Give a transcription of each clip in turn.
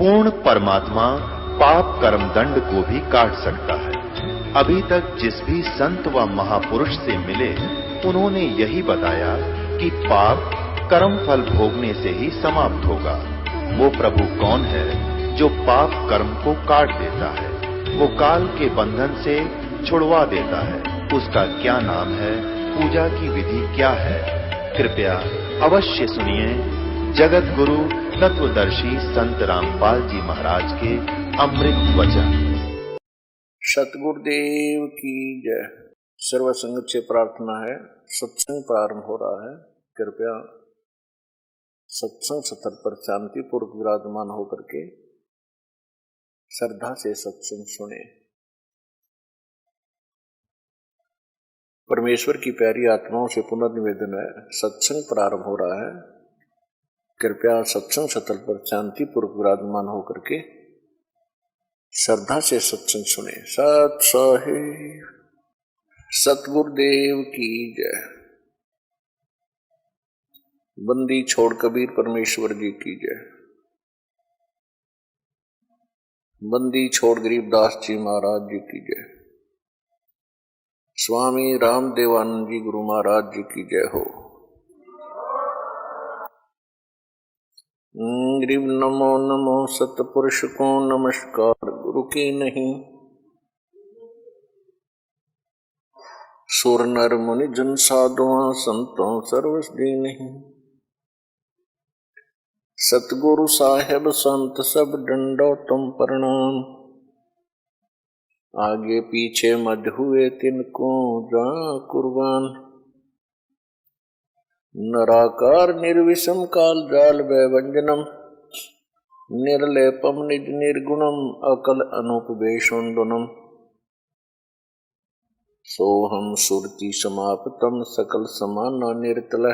पूर्ण परमात्मा पाप कर्म दंड को भी काट सकता है। अभी तक जिस भी संत व महापुरुष से मिले उन्होंने यही बताया कि पाप कर्म फल भोगने से ही समाप्त होगा। वो प्रभु कौन है जो पाप कर्म को काट देता है, वो काल के बंधन से छुड़वा देता है। उसका क्या नाम है, पूजा की विधि क्या है? कृपया अवश्य सुनिए जगत गुरु तत्वदर्शी संत रामपाल जी महाराज के अमृत वचन। सतगुरुदेव की जय। सर्व संगत से प्रार्थना है, सत्संग प्रारंभ हो रहा है। कृपया सत्संग स्थल पर शांतिपूर्वक विराजमान होकर के श्रद्धा से सत्संग सुने। परमेश्वर की प्यारी आत्माओं से पुनर्निवेदन है, सत्संग प्रारंभ हो रहा है। कृपया सत्संग स्थल पर शांतिपूर्वक विराजमान होकर के श्रद्धा से सत्संग सुने। सत साहिब सतगुरुदेव की जय। बंदी छोड़ कबीर परमेश्वर जी की जय। बंदी छोड़ गरीबदास जी महाराज जी की जय। स्वामी रामदेवानंद जी गुरु महाराज जी की जय हो। गरीब नमो नमो सतपुरुष को नमस्कार, गुरु की नहीं सुर नर मुनि जन साधुआ संतों सर्वस दी नहीं। सतगुरु साहेब संत सब डंडो तुम प्रणाम, आगे पीछे मध हुए तिनको जा कुर्बान। नराकार निर्विषम काल जाल वैवंजनम, निर्लेपम निज निर्गुणम अकल अनुपवेशुंडनम। सोहम सुरति समाप्तम सकल समाना निर्तल,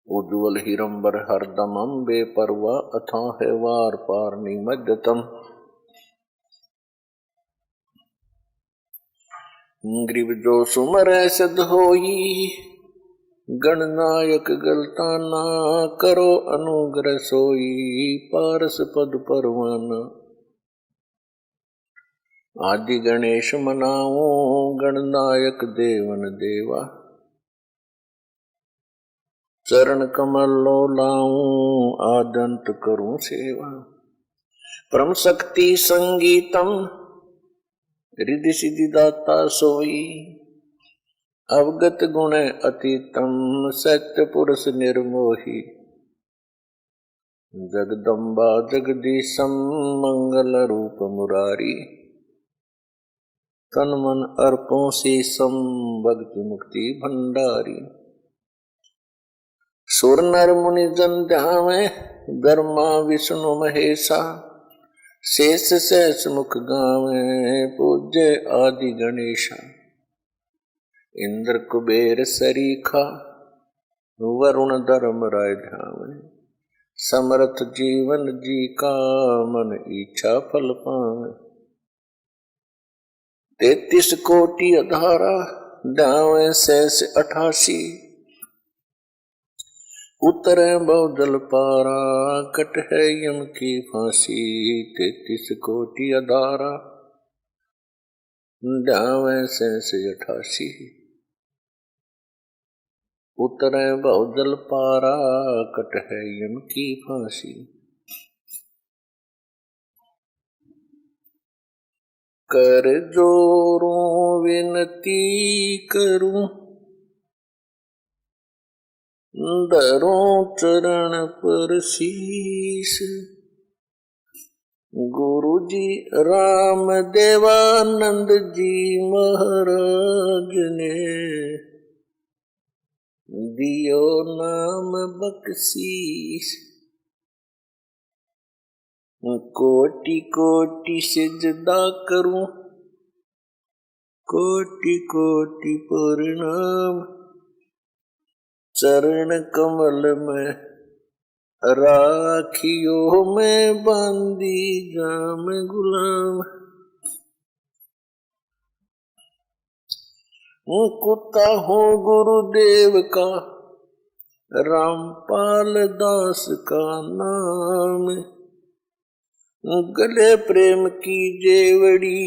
उज्ज्वल हिरंबर हरदमम बेपरवा अथाह वार पार निमज्जतम। ग्रीव जो सुमर सद होई, गणनायक गलताना करो अनुग्रह सोई। पारस पद परवाना आदि गणेश मनाओ, गणनायक देवन देवा। चरण कमल लो लाऊं, आदंत करूं सेवा। परम शक्ति संगीतम रिद्धि सिद्धि दाता सोई। अवगत गुण अतीतम सत्य पुरुष निर्मोही। जगदम्बा जगदीशम मंगल रूप मुरारी। तन मन अर्पों शीशम भक्ति मुक्ति भंडारी। सुर नर मुनि जन ध्यावे, ब्रह्मा विष्णु महेशा। शेष सहस मुख गावे, पूज्य आदि गणेशा। इंद्र कुबेर सरीखा, वरुण धर्म राय ध्यान। समर्थ जीवन जी का, मन इच्छा फल पावे। 33 कोटि अधारा, ध्यावे शेष 88। उतरे बहुजल पारा, कट है यम की फांसी। 33 कोटि अधारा, ध्यावे शेष 88। उतरे बहुजल पारा, कट है यम की फांसी। कर जोरों विनती करूं, धरों चरण पर शीश। गुरु जी राम देवानंद जी महाराज ने दियो नाम बख्शीश। कोटि कोटि सिजदा करूं, कोटि कोटि प्रणाम। चरण कमल में राखियो में बांधी जाम गुलाम। कुत्ता हूँ गुरुदेव का, रामपाल दास का नाम। गले प्रेम की जेवड़ी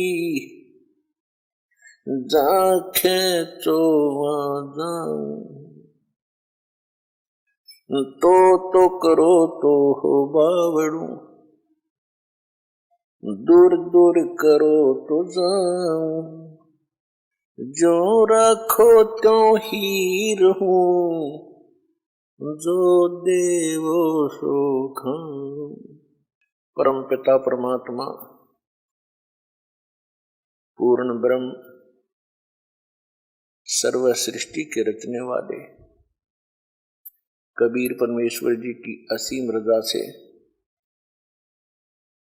जाखे चोवा जाऊं तो करो तो हो बावड़ू दूर दूर करो तो जाऊं जो रखो त्यों ही रहूं जो देवो सो खाऊं। परम पिता परमात्मा पूर्ण ब्रह्म सर्व सृष्टि के रचने वाले कबीर परमेश्वर जी की असीम रजा से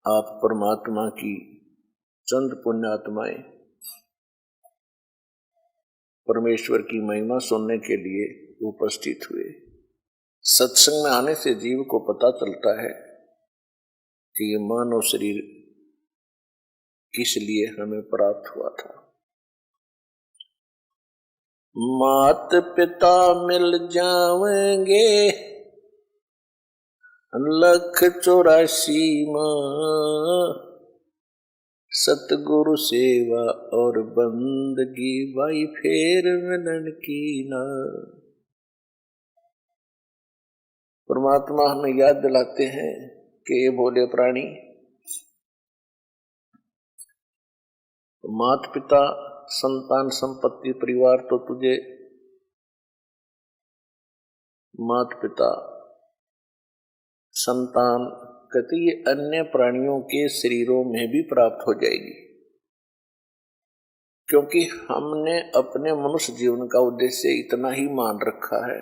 आप परमात्मा की चंद पुण्यात्माएं परमेश्वर की महिमा सुनने के लिए उपस्थित हुए। सत्संग में आने से जीव को पता चलता है कि ये मानव शरीर किस लिए हमें प्राप्त हुआ था। मात पिता मिल जाएंगे 184 माँ सतगुरु सेवा और बंदगी भाई फेर मिलन की ना। परमात्मा हमें याद दिलाते हैं कि ये भोले प्राणी माता पिता संतान संपत्ति परिवार तो तुझे माता पिता संतान कहते ये अन्य प्राणियों के शरीरों में भी प्राप्त हो जाएगी, क्योंकि हमने अपने मनुष्य जीवन का उद्देश्य इतना ही मान रखा है।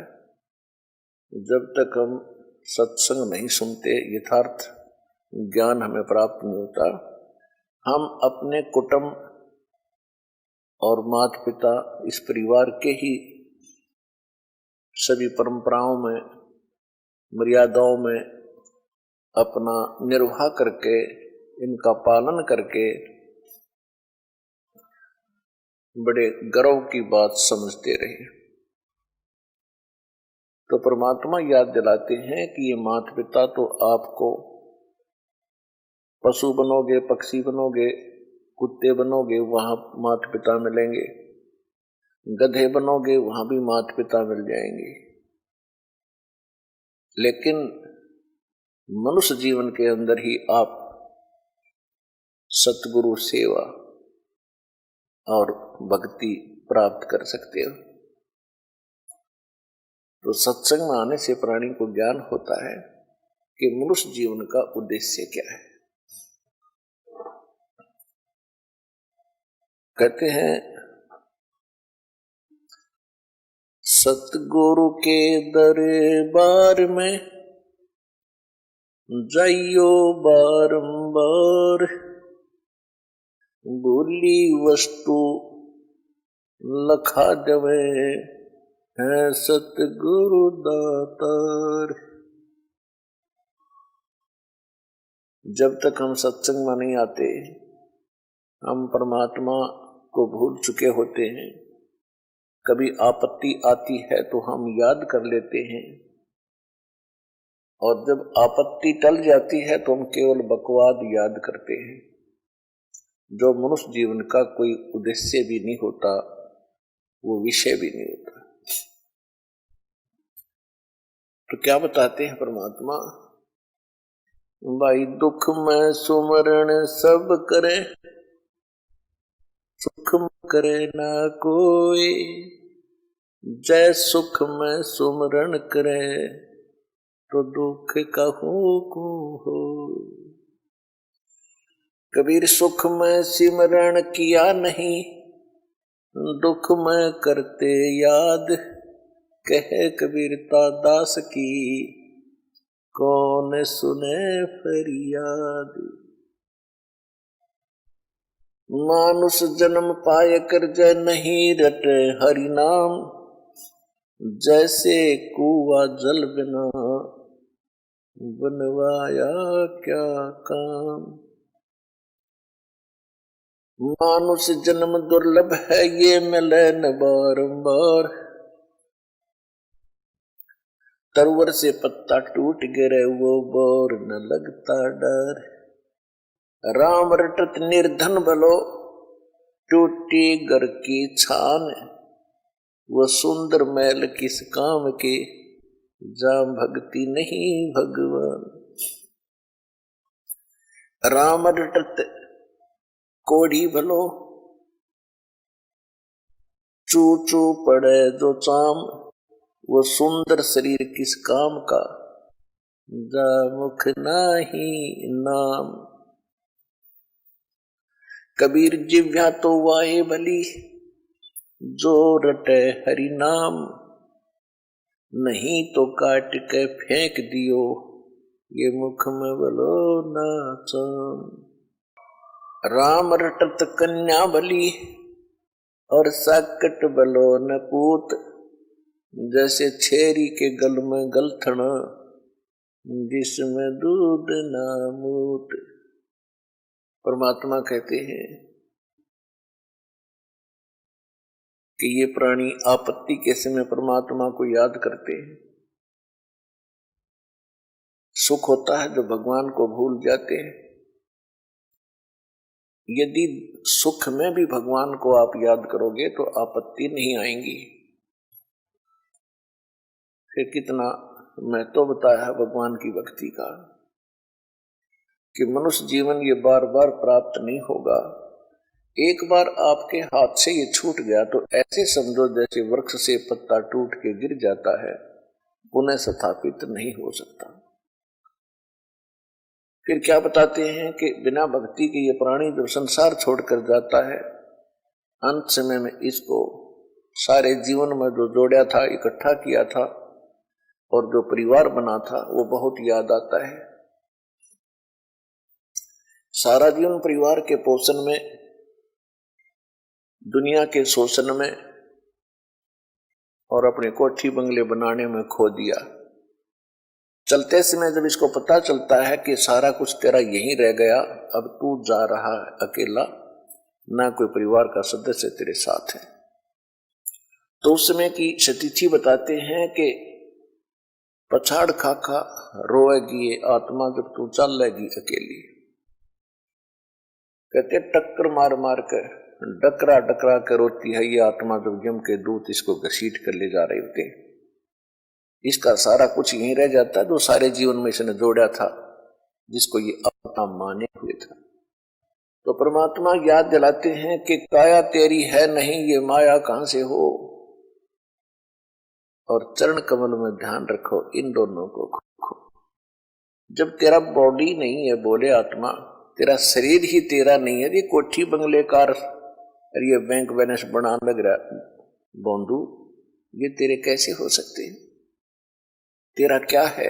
जब तक हम सत्संग नहीं सुनते यथार्थ ज्ञान हमें प्राप्त नहीं होता, हम अपने कुटुंब और माता पिता इस परिवार के ही सभी परंपराओं में मर्यादाओं में अपना निर्वाह करके इनका पालन करके बड़े गर्व की बात समझते रहे। तो परमात्मा याद दिलाते हैं कि ये माता पिता तो आपको पशु बनोगे पक्षी बनोगे कुत्ते बनोगे वहां माता पिता मिलेंगे, गधे बनोगे वहां भी माता पिता मिल जाएंगे, लेकिन मनुष्य जीवन के अंदर ही आप सतगुरु सेवा और भक्ति प्राप्त कर सकते हो। तो सत्संग में आने से प्राणी को ज्ञान होता है कि मनुष्य जीवन का उद्देश्य क्या है। कहते हैं सतगुरु के दरबार में जाइयो बारंबार भूली वस्तु लखा जवे है सतगुरु दातार। जब तक हम सत्संग में नहीं आते हम परमात्मा को भूल चुके होते हैं। कभी आपत्ति आती है तो हम याद कर लेते हैं, और जब आपत्ति टल जाती है तो हम केवल बकवाद याद करते हैं, जो मनुष्य जीवन का कोई उद्देश्य भी नहीं होता, वो विषय भी नहीं होता। तो क्या बताते हैं परमात्मा, भाई दुख में सुमरण सब करे सुख में करे ना कोई, जय सुख में सुमरण करे तो दुख कहूं को हो। कबीर सुख में सिमरण किया नहीं दुख में करते याद, कहे कबीरता दास की कौन सुने फरियाद। मानुष जन्म पाए कर जय नहीं रटे हरि नाम, जैसे कुआ जल बिना बनवाया क्या काम। मानुष जन्म दुर्लभ है ये मिले न बारंबार, तरवर से पत्ता टूट गिरे वो बोर न लगता डर। राम रटत निर्धन बलो, टूटी घर की छान, वो सुंदर मैल किस काम के, जहाँ भक्ति नहीं भगवान। राम रटत कोड़ी भलो, चू चू पड़े जो चाम, वो सुंदर शरीर किस काम का, जा मुख नाही नाम। कबीर जिव्या तो वाए भली, जो रटे हरि नाम, नहीं तो काट के फेंक दियो, ये मुख में बोलो ना चाम। राम रटत कन्या भली, और साकट बलो न पूत, जैसे छेरी के गल में गलथन, जिसमें दूध ना मूत। परमात्मा कहते हैं कि ये प्राणी आपत्ति के समय परमात्मा को याद करते हैं। सुख होता है जो भगवान को भूल जाते हैं। यदि सुख में भी भगवान को आप याद करोगे तो आपत्ति नहीं आएंगी। फिर कितना मैं तो बताया भगवान की भक्ति का कि मनुष्य जीवन ये बार बार प्राप्त नहीं होगा। एक बार आपके हाथ से ये छूट गया तो ऐसे समझो जैसे वृक्ष से पत्ता टूट के गिर जाता है, पुनः स्थापित नहीं हो सकता। फिर क्या बताते हैं कि बिना भक्ति के ये प्राणी जब संसार छोड़कर जाता है, अंत समय में इसको सारे जीवन में जो जोड़ा था, इकट्ठा किया था और जो परिवार बना था वो बहुत याद आता है। सारा जीवन परिवार के पोषण में, दुनिया के शोषण में और अपने कोठी बंगले बनाने में खो दिया। चलते समय जब इसको पता चलता है कि सारा कुछ तेरा यहीं रह गया, अब तू जा रहा है अकेला, ना कोई परिवार का सदस्य तेरे साथ है, तो उस समय की सतिथि बताते हैं कि पछाड़ खा खा रोएगी ये आत्मा जब तू चल लेगी अकेली। कहते टक्कर मार मार कर, डकरा डकरा कर रोती है ये आत्मा जब यम के दूत इसको घसीट कर ले जा रहे होते। इसका सारा कुछ यहीं रह जाता है जो सारे जीवन में इसने जोड़ा था, जिसको ये अपना माने हुए था। तो परमात्मा याद दिलाते हैं कि काया तेरी है नहीं, ये माया कहां से हो, और चरण कमल में ध्यान रखो इन दोनों को खो। जब तेरा बॉडी नहीं है, बोले आत्मा, तेरा शरीर ही तेरा नहीं है, ये कोठी बंगले कार और ये बैंक बैलेंस बना लग रहा बोंदू, ये तेरे कैसे हो सकते हैं? तेरा क्या है?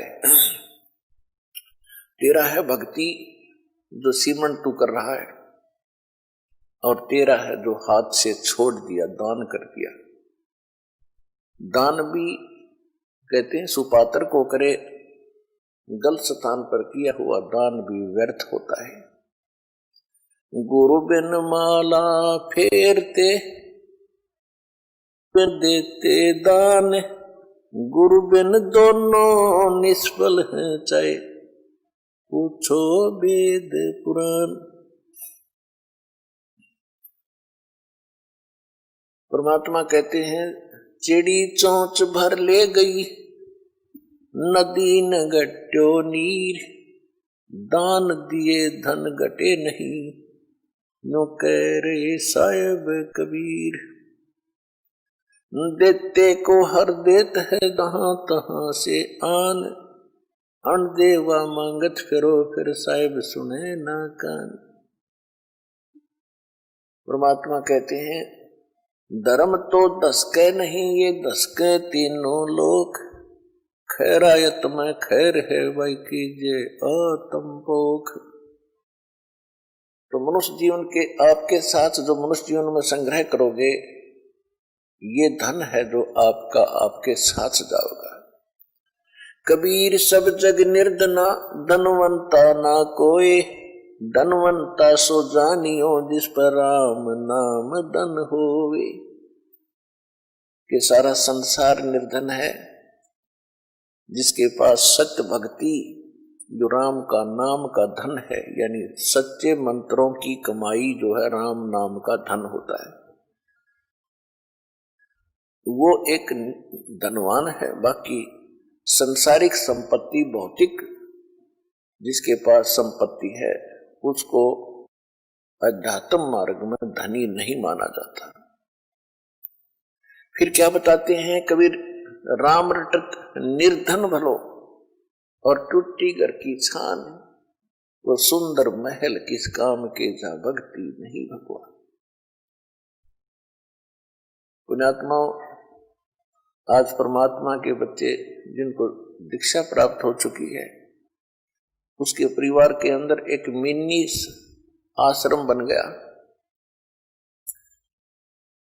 तेरा है भक्ति जो सीमंत तू कर रहा है, और तेरा है जो हाथ से छोड़ दिया, दान कर दिया। दान भी कहते हैं सुपात्र को करे, गलत स्थान पर किया हुआ दान भी व्यर्थ होता है। गुरु बिन माला फेरते देते दान, गुरु बिन दोनों निष्फल हैं, चाहे पूछो वेद पुराण। परमात्मा कहते हैं चिड़ी चोंच भर ले गई, नदी न घट्यो नीर, दान दिए धन घटे नहीं, नो कह रे साहिब कबीर। देते को हर देत है जहां तहां से आन, अन देवा मांगत फिरो फिर साहिब सुने ना कान। परमात्मा कहते हैं धर्म तो दसके नहीं, ये दसके तीनों लोक, खैरायत में खैर है भाई कीजिए आत्म पोख। तो मनुष्य जीवन के आपके साथ जो मनुष्य जीवन में संग्रह करोगे, ये धन है जो आपका आपके साथ जाओगा। कबीर सब जग निर्धना, धनवंता ना कोई, धनवंता सो जानियो जिस पर राम नाम धन होवे। कि सारा संसार निर्धन है, जिसके पास सत्य भक्ति जो राम का नाम का धन है, यानी सच्चे मंत्रों की कमाई जो है राम नाम का धन होता है, वो एक धनवान है। बाकी संसारिक संपत्ति, भौतिक जिसके पास संपत्ति है उसको अध्यात्म मार्ग में धनी नहीं माना जाता। फिर क्या बताते हैं कबीर, राम रटत निर्धन भलो और टूटी घर की छान, वो सुंदर महल किस काम के जा भक्ति नहीं भगवान। पुण्यात्माओं, आज परमात्मा के बच्चे जिनको दीक्षा प्राप्त हो चुकी है, उसके परिवार के अंदर एक मिनी आश्रम बन गया।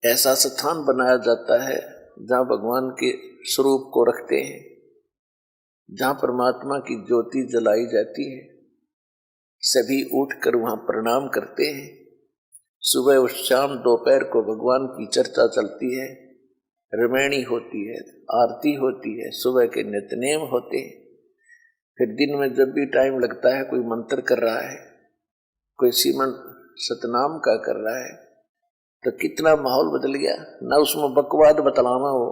ऐसा स्थान बनाया जाता है जहां भगवान के स्वरूप को रखते हैं, जहां परमात्मा की ज्योति जलाई जाती है। सभी उठकर वहां प्रणाम करते हैं। सुबह और शाम दोपहर को भगवान की चर्चा चलती है, रमैणी होती है, आरती होती है, सुबह के नित्यनेम होते हैं। फिर दिन में जब भी टाइम लगता है, कोई मंत्र कर रहा है, कोई सीमन सतनाम का कर रहा है, तो कितना माहौल बदल गया ना। उसमें बकवाद बतलावा हो,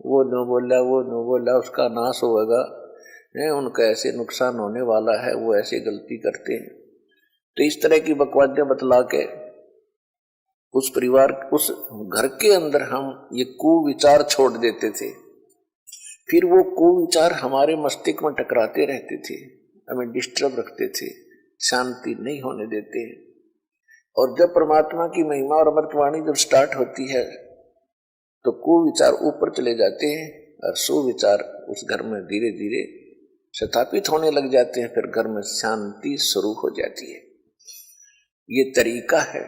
वो न बोला, वो न बोला, उसका नाश होगा, उनका ऐसे नुकसान होने वाला है, वो ऐसे गलती करते हैं। तो इस तरह की बकवादें बतला के उस परिवार, उस घर के अंदर हम ये कुविचार छोड़ देते थे। फिर वो कुविचार हमारे मस्तिष्क में टकराते रहते थे, हमें डिस्टर्ब रखते थे, शांति नहीं होने देते। और जब परमात्मा की महिमा और अमृतवाणी जब स्टार्ट होती है तो कुविचार ऊपर चले जाते हैं और सुविचार उस घर में धीरे धीरे स्थापित होने लग जाते हैं। फिर घर में शांति शुरू हो जाती है। ये तरीका है।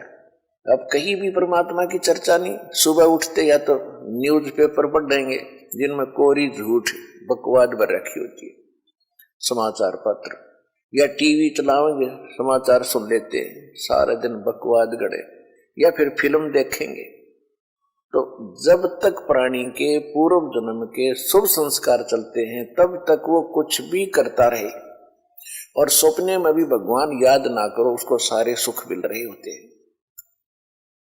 अब कहीं भी परमात्मा की चर्चा नहीं, सुबह उठते या तो न्यूज़पेपर पढ़ देंगे जिनमें कोरी झूठ बकवाद भर रखी होती है, समाचार पत्र, या टीवी चलाएंगे, समाचार सुन लेते हैं, सारा दिन बकवाद गड़े, या फिर फिल्म देखेंगे। तो जब तक प्राणी के पूर्व जन्म के शुभ संस्कार चलते हैं तब तक वो कुछ भी करता रहे, और सपने में भी भगवान याद ना करो, उसको सारे सुख मिल रहे होते हैं।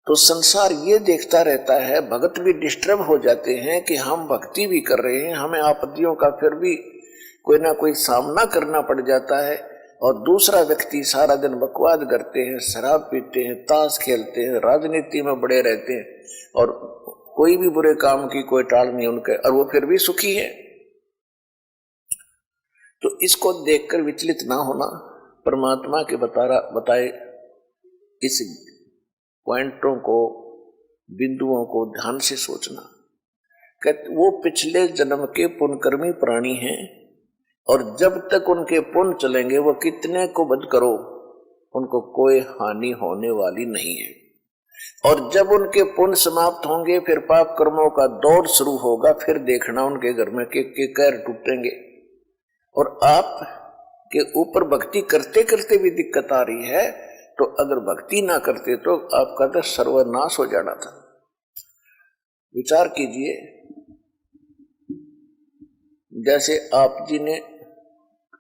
तो संसार ये देखता रहता है, भगत भी डिस्टर्ब हो जाते हैं कि हम भक्ति भी कर रहे हैं, हमें आपत्तियों का फिर भी कोई ना कोई सामना करना पड़ जाता है, और दूसरा व्यक्ति सारा दिन बकवाद करते हैं, शराब पीते हैं, ताश खेलते हैं, राजनीति में बड़े रहते हैं, और कोई भी बुरे काम की कोई टाल नहीं उनके, और वो फिर भी सुखी है। तो इसको देखकर विचलित ना होना, परमात्मा के बताए इस पॉइंटों को, बिंदुओं को ध्यान से सोचना। कहते वो पिछले जन्म के पुण्यकर्मी प्राणी हैं, और जब तक उनके पुण्य चलेंगे, वो कितने को वध करो, उनको कोई हानि होने वाली नहीं है। और जब उनके पुण्य समाप्त होंगे, फिर पाप कर्मों का दौर शुरू होगा। फिर देखना उनके घर में के कैर टूटेंगे। और आप के ऊपर भक्ति करते करते भी दिक्कत आ रही है, तो अगर भक्ति ना करते तो आपका तो सर्वनाश हो जाना था। विचार कीजिए, जैसे आप जी ने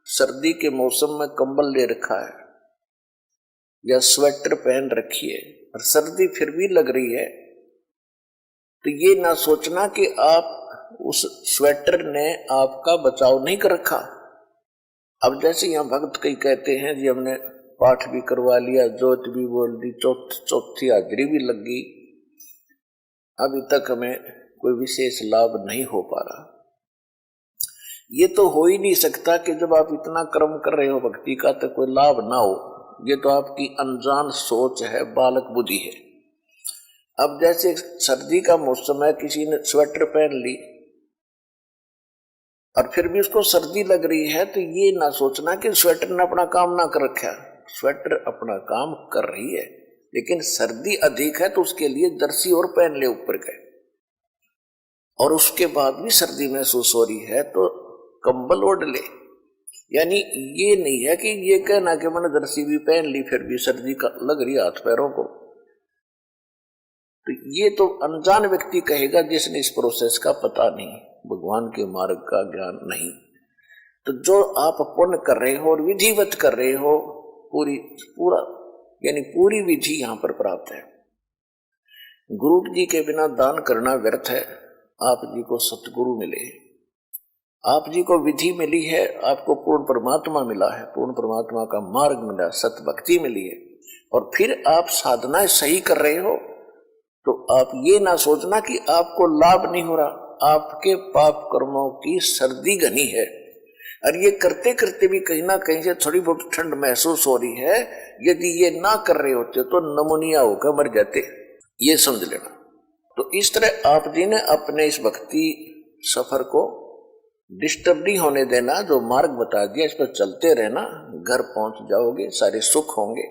सर्दी के मौसम में कंबल ले रखा है या स्वेटर पहन रखी है और सर्दी फिर भी लग रही है, तो ये ना सोचना कि आप उस स्वेटर ने आपका बचाव नहीं कर रखा। अब जैसे यहाँ भक्त कई कहते हैं जी हमने पाठ भी करवा लिया, जोत भी बोल दी, चौथी हाजिरी भी लग गई, अभी तक हमें कोई विशेष लाभ नहीं हो पा रहा। ये तो हो ही नहीं सकता कि जब आप इतना कर्म कर रहे हो भक्ति का तो कोई लाभ ना हो। ये तो आपकी अनजान सोच है, बालक बुद्धि है। अब जैसे सर्दी का मौसम है, किसी ने स्वेटर पहन ली और फिर भी उसको सर्दी लग रही है, तो ये ना सोचना कि स्वेटर ने अपना काम ना कर रखा। स्वेटर अपना काम कर रही है, लेकिन सर्दी अधिक है तो उसके लिए जर्सी और पहन ले ऊपर के, और उसके बाद भी सर्दी महसूस हो रही है तो कंबल ओढ़ ले। यानी ये नहीं है कि ये कहना कि मैंने जर्सी भी पहन ली फिर भी सर्दी का लग रही हाथ पैरों को। तो ये तो अनजान व्यक्ति कहेगा जिसने इस प्रोसेस का पता नहीं, भगवान के मार्ग का ज्ञान नहीं। तो जो आप पुण्य कर रहे हो और विधिवत कर रहे हो, पूरी विधि यहां पर प्राप्त है। गुरु जी के बिना दान करना व्यर्थ है। आप जी को सतगुरु मिले, आप जी को विधि मिली है, आपको पूर्ण परमात्मा मिला है, पूर्ण परमात्मा का मार्ग मिला, सत भक्ति मिली है, और फिर आप साधनाएं सही कर रहे हो, तो आप ये ना सोचना कि आपको लाभ नहीं हो रहा। आपके पाप कर्मों की सर्दी घनी है, और ये करते करते भी कहीं ना कहीं से थोड़ी बहुत ठंड महसूस हो रही है। यदि ये ना कर रहे होते तो नमूनिया होकर मर जाते, ये समझ लेना। तो इस तरह आप जी ने अपने इस भक्ति सफर को डिस्टर्ब नहीं होने देना, जो मार्ग बता दिया इस पर चलते रहना, घर पहुंच जाओगे, सारे सुख होंगे,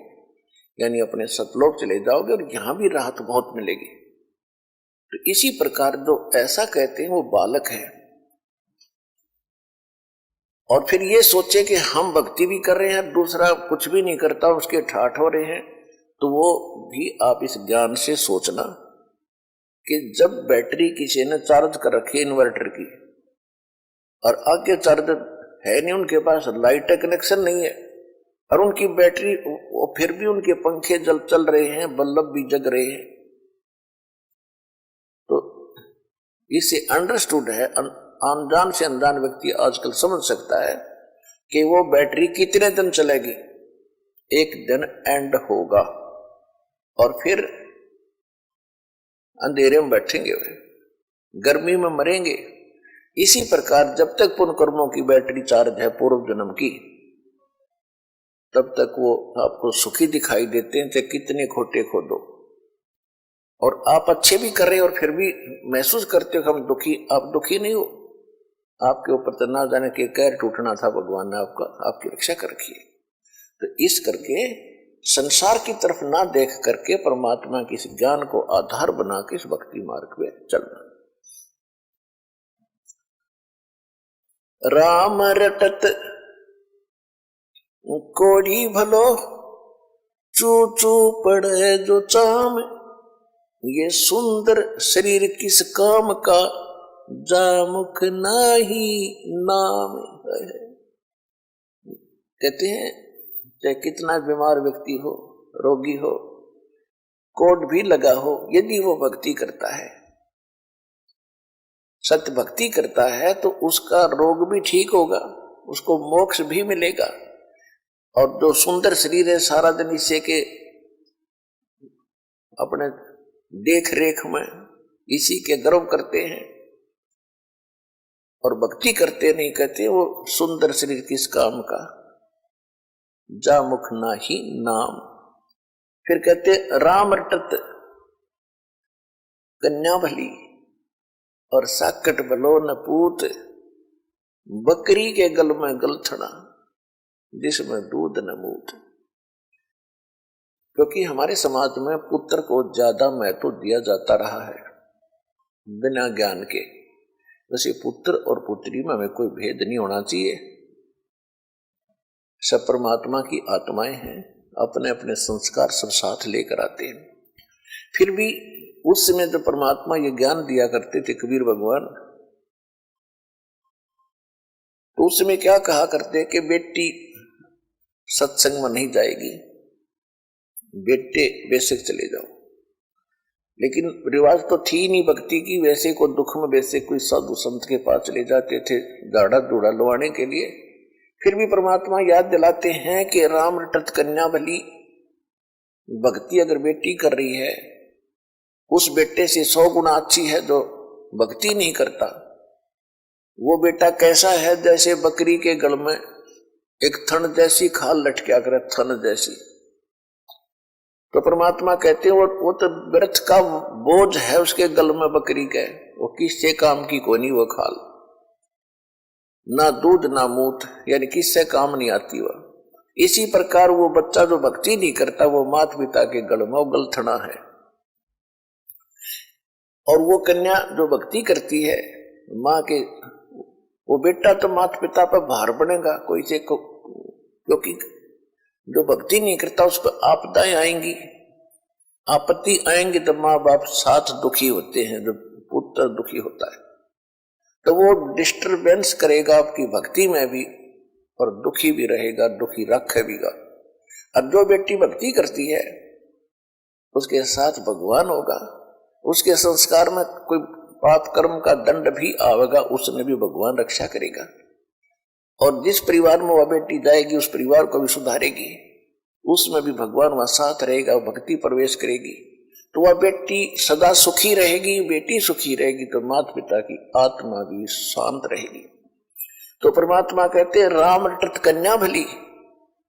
यानी अपने सतलोक चले जाओगे, और यहां भी राहत बहुत मिलेगी। तो इसी प्रकार जो ऐसा कहते हैं वो बालक है, और फिर ये सोचे कि हम भक्ति भी कर रहे हैं, दूसरा कुछ भी नहीं करता, उसके ठाठ हो रहे हैं, तो वो भी आप इस ज्ञान से सोचना कि जब बैटरी किसी ने चार्ज कर रखी है इन्वर्टर की, और आगे चार्ज है नहीं, उनके पास लाइट कनेक्शन नहीं है, और उनकी बैटरी, फिर भी उनके पंखे चल रहे हैं, बल्ब भी जग रहे हैं, तो इससे अंडरस्टूड है, अनजान से अनजान व्यक्ति आजकल समझ सकता है कि वो बैटरी कितने दिन चलेगी। एक दिन एंड होगा, और फिर अंधेरे में बैठेंगे, गर्मी में मरेंगे। इसी प्रकार जब तक पुण्य कर्मों की बैटरी चार्ज है पूर्व जन्म की, तब तक वो आपको सुखी दिखाई देते हैं, चाहे कितने खोटे खोदो, और आप अच्छे भी कर रहे हो और फिर भी महसूस करते हो हम दुखी। आप दुखी नहीं हो, आपके ऊपर तो ना जाने के कहर टूटना था, भगवान ने आपकी रक्षा कर रखी है। तो इस करके संसार की तरफ ना देख करके परमात्मा के इस ज्ञान को आधार बना के इस भक्ति मार्ग पे चलना। राम रटत कोड़ी भलो, चू चू पड़े जो चाम, ये सुंदर शरीर किस काम का, जा मुख नाही नाम। कहते हैं चाहे कितना बीमार व्यक्ति हो, रोगी हो, कोट भी लगा हो, यदि वो भक्ति करता है, सत्य भक्ति करता है, तो उसका रोग भी ठीक होगा, उसको मोक्ष भी मिलेगा। और जो सुंदर शरीर है, सारा दिन इसे के अपने देख रेख में इसी के गर्व करते हैं और भक्ति करते नहीं, कहते वो सुंदर शरीर किस काम का, जा मुख नाही नाम। फिर कहते राम रटत कन्या भली, और साकट भलो न पूत, बकरी के गल में गलथड़ा, जिसमें दूध न मूत। क्योंकि हमारे समाज में पुत्र को ज्यादा महत्व दिया जाता रहा है बिना ज्ञान के। वैसे पुत्र और पुत्री में हमें कोई भेद नहीं होना चाहिए, सब परमात्मा की आत्माएं हैं, अपने अपने संस्कार सब साथ लेकर आते हैं। फिर भी उस समय जो परमात्मा ये ज्ञान दिया करते थे कबीर भगवान, तो उस समय क्या कहा करते कि बेटी सत्संग में नहीं जाएगी, बेटे बेशक चले जाओ। लेकिन रिवाज तो थी नहीं भक्ति की, वैसे को दुख में वैसे कोई साधु संत के पास चले जाते थे दाढ़ा दूढ़ा लवाने के लिए। फिर भी परमात्मा याद दिलाते हैं कि राम रटत कन्या भली, भक्ति अगर बेटी कर रही है, उस बेटे से 100 गुना अच्छी है जो भक्ति नहीं करता। वो बेटा कैसा है, जैसे बकरी के गल में एक थन जैसी खाल लटका करे, थन जैसी। तो परमात्मा कहते हैं वो तो व्यर्थ का बोझ है उसके गल में बकरी के, वो किससे काम की कोई नहीं वो खाल, ना दूध ना मूत, यानी किससे काम नहीं आती वह। इसी प्रकार वो बच्चा जो भक्ति नहीं करता, वो माता पिता के गल में गलथना है। और वो कन्या जो भक्ति करती है माँ के, वो बेटा तो माता पिता पर भार बनेगा कोई से को, क्योंकि जो भक्ति नहीं करता उस पर आपदाएं आएंगी, आपत्ति आएंगी, तो माँ बाप साथ दुखी होते हैं, जो पुत्र दुखी होता है तो वो डिस्टरबेंस करेगा आपकी भक्ति में भी, और दुखी भी रहेगा, दुखी रखेगा। अब जो बेटी भक्ति करती है उसके साथ भगवान होगा, उसके संस्कार में कोई पाप कर्म का दंड भी आवेगा, उसमें भी भगवान रक्षा करेगा। और जिस परिवार में वह बेटी जाएगी उस परिवार को भी सुधारेगी, उसमें भी भगवान वहां साथ रहेगा, भक्ति प्रवेश करेगी, तो वह बेटी सदा सुखी रहेगी। बेटी सुखी रहेगी तो माता पिता की आत्मा भी शांत रहेगी। तो परमात्मा कहते हैं राम रटत कन्या भली,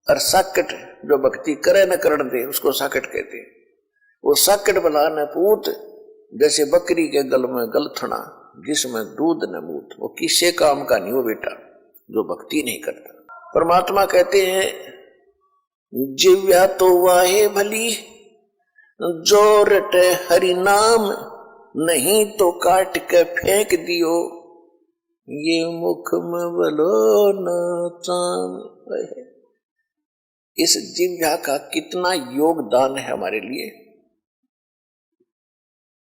और साकट जो भक्ति करे न करण दे उसको साकट कहते हैं। वो साकट भला न पूत, जैसे बकरी के गल में गलथना जिसमें दूध न मूत, वो किसी काम का नहीं वो बेटा जो भक्ति नहीं करता। परमात्मा कहते हैं जिव्या तो वाहे भली, जो रटे हरि नाम, नहीं तो काट के फेंक दियो, ये मुख में बलो न चाम। इस जिह्वा का कितना योगदान है हमारे लिए,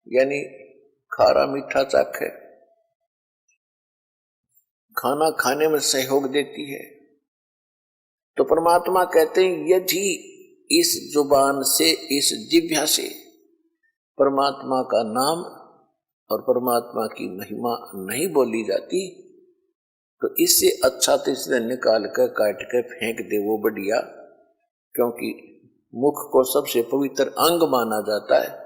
यानी खारा मीठा चाखे, खाना खाने में सहयोग देती है। तो परमात्मा कहते हैं यदि इस जुबान से, इस जिह्वा से परमात्मा का नाम और परमात्मा की महिमा नहीं बोली जाती तो इससे अच्छा तो इसने निकाल कर काट कर फेंक दे वो बढ़िया, क्योंकि मुख को सबसे पवित्र अंग माना जाता है।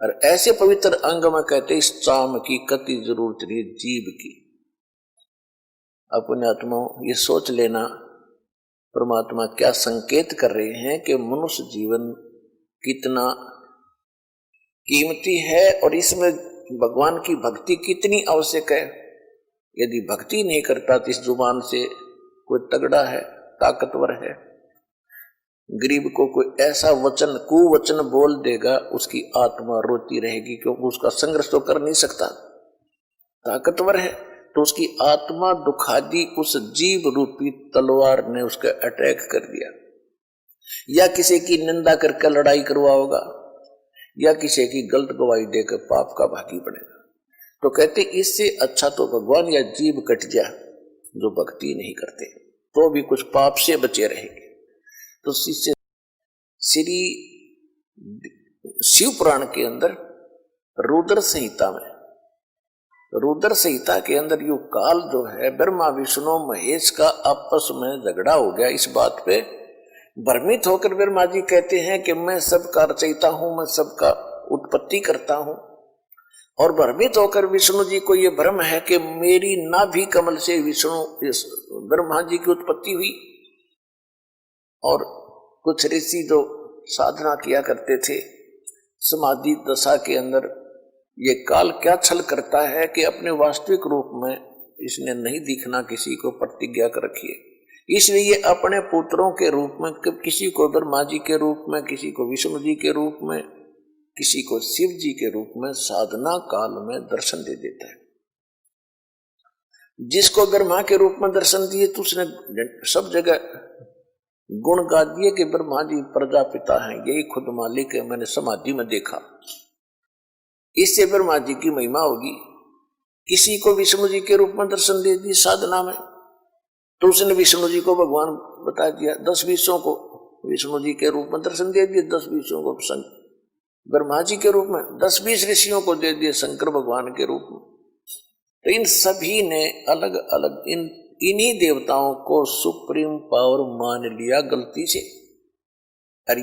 और ऐसे पवित्र अंग में कहते इस चाम की कति जरूरत नहीं जीभ की। अपने आत्मा ये सोच लेना परमात्मा क्या संकेत कर रहे हैं कि मनुष्य जीवन कितना कीमती है और इसमें भगवान की भक्ति कितनी आवश्यक है। यदि भक्ति नहीं करता तो इस जुबान से कोई तगड़ा है, ताकतवर है, गरीब को कोई ऐसा वचन कुवचन बोल देगा उसकी आत्मा रोती रहेगी, क्योंकि उसका संघर्ष तो कर नहीं सकता। ताकतवर है तो उसकी आत्मा दुखादी उस जीव रूपी तलवार ने उसका अटैक कर दिया, या किसी की निंदा करके लड़ाई करवाओगा, या किसी की गलत गवाही देकर पाप का भागी बनेगा। तो कहते इससे अच्छा तो भगवान या जीव कट जा जो भक्ति नहीं करते, तो भी कुछ पाप से बचे रहेंगे। तो श्री शिव पुराण के अंदर रुद्र संहिता में, रुद्र संहिता के अंदर यो काल जो है ब्रह्मा विष्णु महेश का आपस में झगड़ा हो गया। इस बात पे भ्रमित होकर ब्रह्मा जी कहते हैं कि मैं सबका रचयिता हूं, मैं सबका उत्पत्ति करता हूं। और भ्रमित होकर विष्णु जी को यह भ्रम है कि मेरी नाभि कमल से विष्णु ब्रह्मा जी की उत्पत्ति हुई। और कुछ ऋषि जो साधना किया करते थे समाधि दशा के अंदर, ये काल क्या छल करता है कि अपने वास्तविक रूप में इसने नहीं दिखना, किसी को प्रतिज्ञा कर रखी है। इसलिए ये अपने पुत्रों के रूप में, किसी को ब्रह्मा जी के रूप में, किसी को विष्णु जी के रूप में, किसी को शिव जी के रूप में साधना काल में दर्शन दे देता है। जिसको ब्रह्मा के रूप में दर्शन दिए तो उसने सब जगह गुण गा दिए कि ब्रह्मा जी प्रजापिता हैं, यही खुद मालिक है, मैंने समाधि में देखा। इससे ब्रह्मा जी की महिमा होगी। किसी को विष्णु जी के रूप में दर्शन दे दी साधना में तो उसने विष्णु जी को भगवान बता दिया। 10-20 को विष्णु जी के रूप में दर्शन दे दिए, 10-20 को ब्रह्मा जी के रूप में, 10-20 ऋषियों को दे दिए शंकर भगवान के रूप में। तो इन सभी ने अलग अलग इन्हीं देवताओं को सुप्रीम पावर मान लिया गलती से। और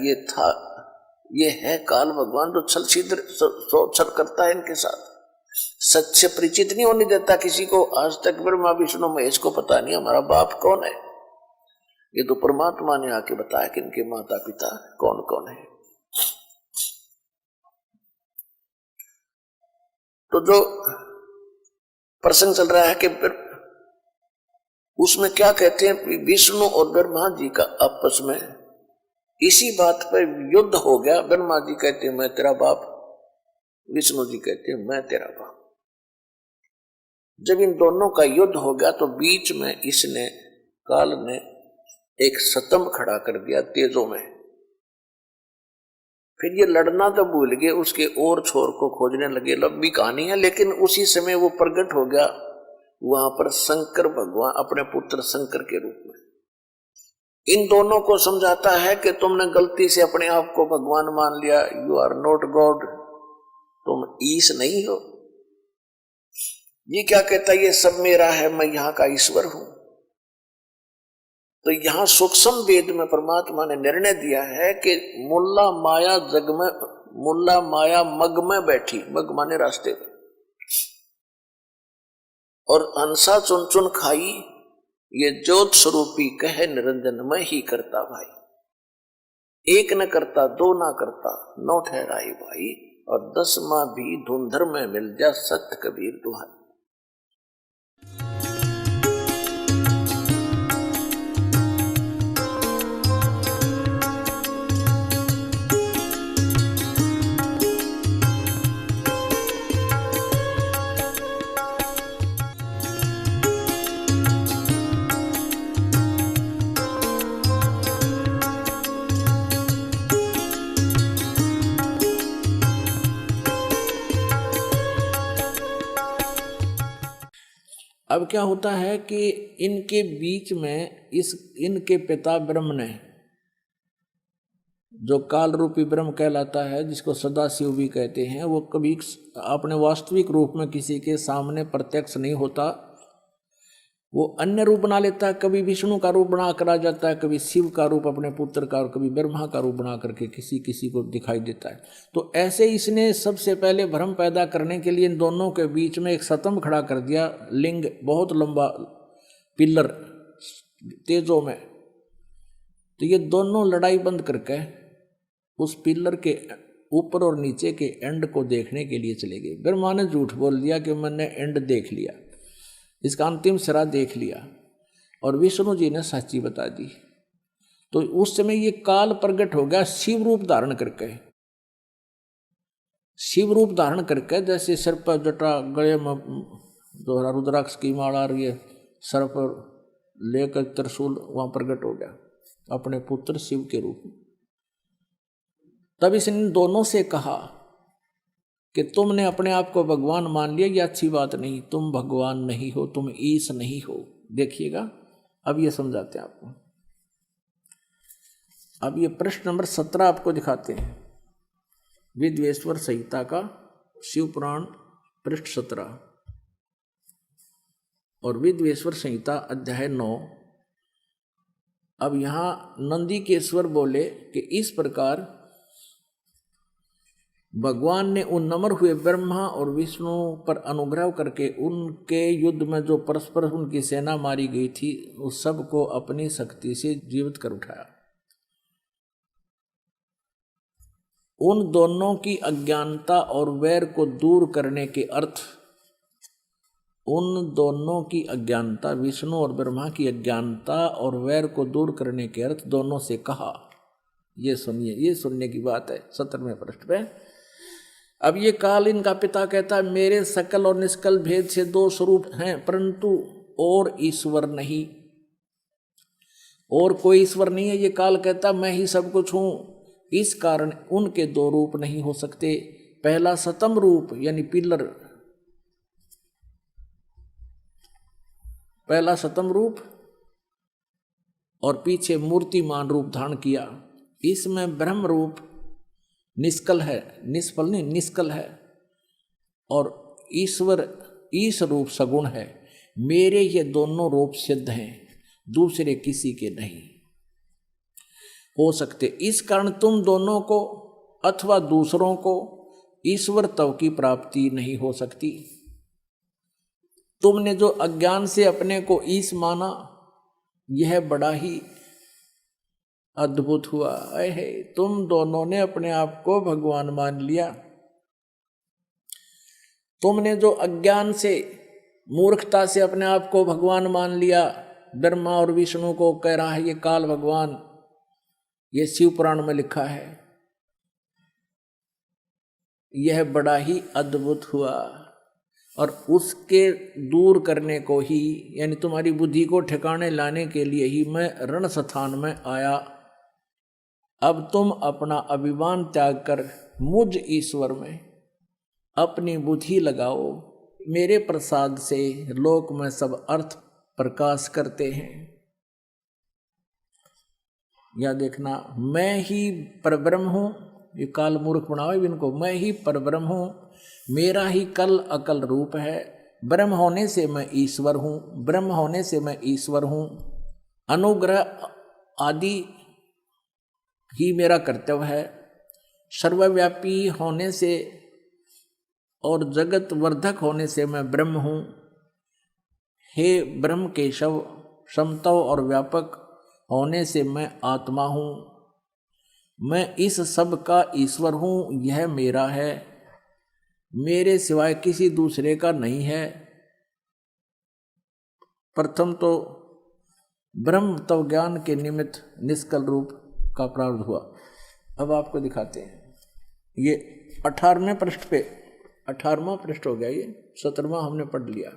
ये है काल भगवान जो छल छिद्र छल करता है इनके साथ, सच से परिचित नहीं होने देता किसी को। आज तक ब्रह्मा विष्णु महेश को पता नहीं हमारा बाप कौन है। ये तो परमात्मा ने आके बताया कि इनके माता पिता कौन कौन है। तो जो प्रसंग चल रहा है कि उसमें क्या कहते हैं, विष्णु और ब्रह्मा जी का आपस में इसी बात पर युद्ध हो गया। ब्रह्मा जी कहते हैं मैं तेरा बाप, विष्णु जी कहते हैं मैं तेरा बाप। जब इन दोनों का युद्ध हो गया तो बीच में इसने काल ने एक स्तंभ खड़ा कर दिया तेजों में। फिर ये लड़ना तो भूल गए, उसके और छोर को खोजने लगे। लंबी कहानी है, लेकिन उसी समय वो प्रकट हो गया वहां पर शंकर भगवान अपने पुत्र शंकर के रूप में। इन दोनों को समझाता है कि तुमने गलती से अपने आप को भगवान मान लिया, यू आर नॉट गॉड, तुम ईश नहीं हो। ये क्या कहता है, ये सब मेरा है, मैं यहां का ईश्वर हूं। तो यहां सूक्ष्म वेद में परमात्मा ने निर्णय दिया है कि मुल्ला माया जग में, मुल्ला माया मग में बैठी, मग माने रास्ते में, और हंसा चुन चुन खाई, ये ज्योत स्वरूपी कहे निरंजन मैं ही करता भाई। एक न करता दो ना करता, नौ ठहराई भाई, और 10 माह भी धुंधर में मिल जा, सत्य कबीर दुहाई। अब क्या होता है कि इनके बीच में इनके पिता ब्रह्म ने, जो काल रूपी ब्रह्म कहलाता है, जिसको सदाशिव भी कहते हैं, वो कभी अपने वास्तविक रूप में किसी के सामने प्रत्यक्ष नहीं होता। वो अन्य रूप बना लेता है, कभी विष्णु का रूप बना कर आ जाता है, कभी शिव का रूप अपने पुत्र का, और कभी ब्रह्मा का रूप बना करके किसी किसी को दिखाई देता है। तो ऐसे इसने सबसे पहले भ्रम पैदा करने के लिए इन दोनों के बीच में एक स्तंभ खड़ा कर दिया, लिंग, बहुत लंबा पिलर तेजों में। तो ये दोनों लड़ाई बंद करके उस पिलर के ऊपर और नीचे के एंड को देखने के लिए चले गए। ब्रह्मा ने झूठ बोल दिया कि मैंने एंड देख लिया, इसका अंतिम सिरा देख लिया, और विष्णु जी ने सच्ची बता दी। तो उस समय ये काल प्रकट हो गया शिव रूप धारण करके, शिव रूप धारण करके, जैसे सिर पर जटा, गले में दोहरा रुद्राक्ष की माला, और ये सर पर लेकर त्रिशूल, वहां प्रकट हो गया अपने पुत्र शिव के रूप में। तब इसने दोनों से कहा कि तुमने अपने आप को भगवान मान लिया, ये अच्छी बात नहीं, तुम भगवान नहीं हो, तुम ईश नहीं हो। देखिएगा अब ये समझाते हैं आपको। अब ये प्रश्न नंबर 17 आपको दिखाते हैं, विद्वेश्वर संहिता का शिव पुराण पृष्ठ 17 और विद्वेश्वर संहिता अध्याय 9। अब यहां नंदीकेश्वर बोले कि इस प्रकार भगवान ने उन नम्र हुए ब्रह्मा और विष्णु पर अनुग्रह करके उनके युद्ध में जो परस्पर उनकी सेना मारी गई थी, उस सब को अपनी शक्ति से जीवित कर उठाया। उन दोनों की अज्ञानता और वैर को दूर करने के अर्थ, उन दोनों की अज्ञानता, विष्णु और ब्रह्मा की अज्ञानता और वैर को दूर करने के अर्थ दोनों से कहा। ये सुनिए, ये सुनने की बात है 17वें पृष्ठ पे। अब ये काल इनका पिता कहता है, मेरे सकल और निष्कल भेद से 2 स्वरूप हैं, परंतु और ईश्वर नहीं, और कोई ईश्वर नहीं है। ये काल कहता मैं ही सब कुछ हूं, इस कारण उनके 2 रूप नहीं हो सकते। पहला सतम रूप यानी पिलर, पहला सतम रूप, और पीछे मूर्तिमान रूप धारण किया। इसमें ब्रह्म रूप निष्कल है, निष्फल नहीं, निष्कल है, और ईश्वर ईश रूप सगुण है। मेरे ये दोनों रूप सिद्ध हैं, दूसरे किसी के नहीं हो सकते। इस कारण तुम दोनों को अथवा दूसरों को ईश्वर तव की प्राप्ति नहीं हो सकती। तुमने जो अज्ञान से अपने को ईश माना, यह बड़ा ही अद्भुत हुआ है। तुम दोनों ने अपने आप को भगवान मान लिया। तुमने जो अज्ञान से, मूर्खता से अपने आप को भगवान मान लिया, ब्रह्मा और विष्णु को कह रहा है ये काल भगवान, ये शिव पुराण में लिखा है, यह बड़ा ही अद्भुत हुआ। और उसके दूर करने को ही, यानी तुम्हारी बुद्धि को ठिकाने लाने के लिए ही मैं रण स्थान में आया। अब तुम अपना अभिमान त्याग कर मुझ ईश्वर में अपनी बुद्धि लगाओ। मेरे प्रसाद से लोक में सब अर्थ प्रकाश करते हैं। या देखना, मैं ही परब्रह्म हूँ, ये काल मूर्ख बनाओ इनको, मैं ही परब्रह्म हूँ, मेरा ही कल अकल रूप है, ब्रह्म होने से मैं ईश्वर हूँ, ब्रह्म होने से मैं ईश्वर हूँ, अनुग्रह आदि ही मेरा कर्तव्य है, सर्वव्यापी होने से और जगत वर्धक होने से मैं ब्रह्म हूँ, हे ब्रह्म केशव, समतव और व्यापक होने से मैं आत्मा हूँ, मैं इस सब का ईश्वर हूँ, यह मेरा है, मेरे सिवाय किसी दूसरे का नहीं है। प्रथम तो ब्रह्म तव ज्ञान के निमित्त निष्कल रूप का प्रारंभ हुआ। अब आपको दिखाते हैं, ये 18वें पृष्ठ पे, 18वां पृष्ठ हो गया, ये 17वां हमने पढ़ लिया।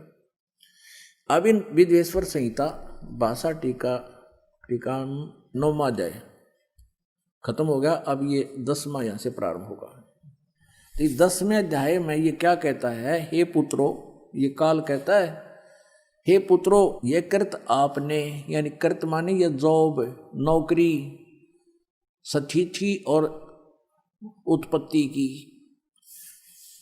अब इन विद्वेश्वर संहिता भाषा टीका 9वां अध्याय खत्म हो गया। अब ये 10वां यहाँ से प्रारंभ होगा। तो 10वें अध्याय में ये क्या कहता है, हे पुत्रो, ये काल कहता है, हे पुत्रो, ये कृत आपने, यानी कृत माने ये जॉब, नौकरी, सतिथि और उत्पत्ति की,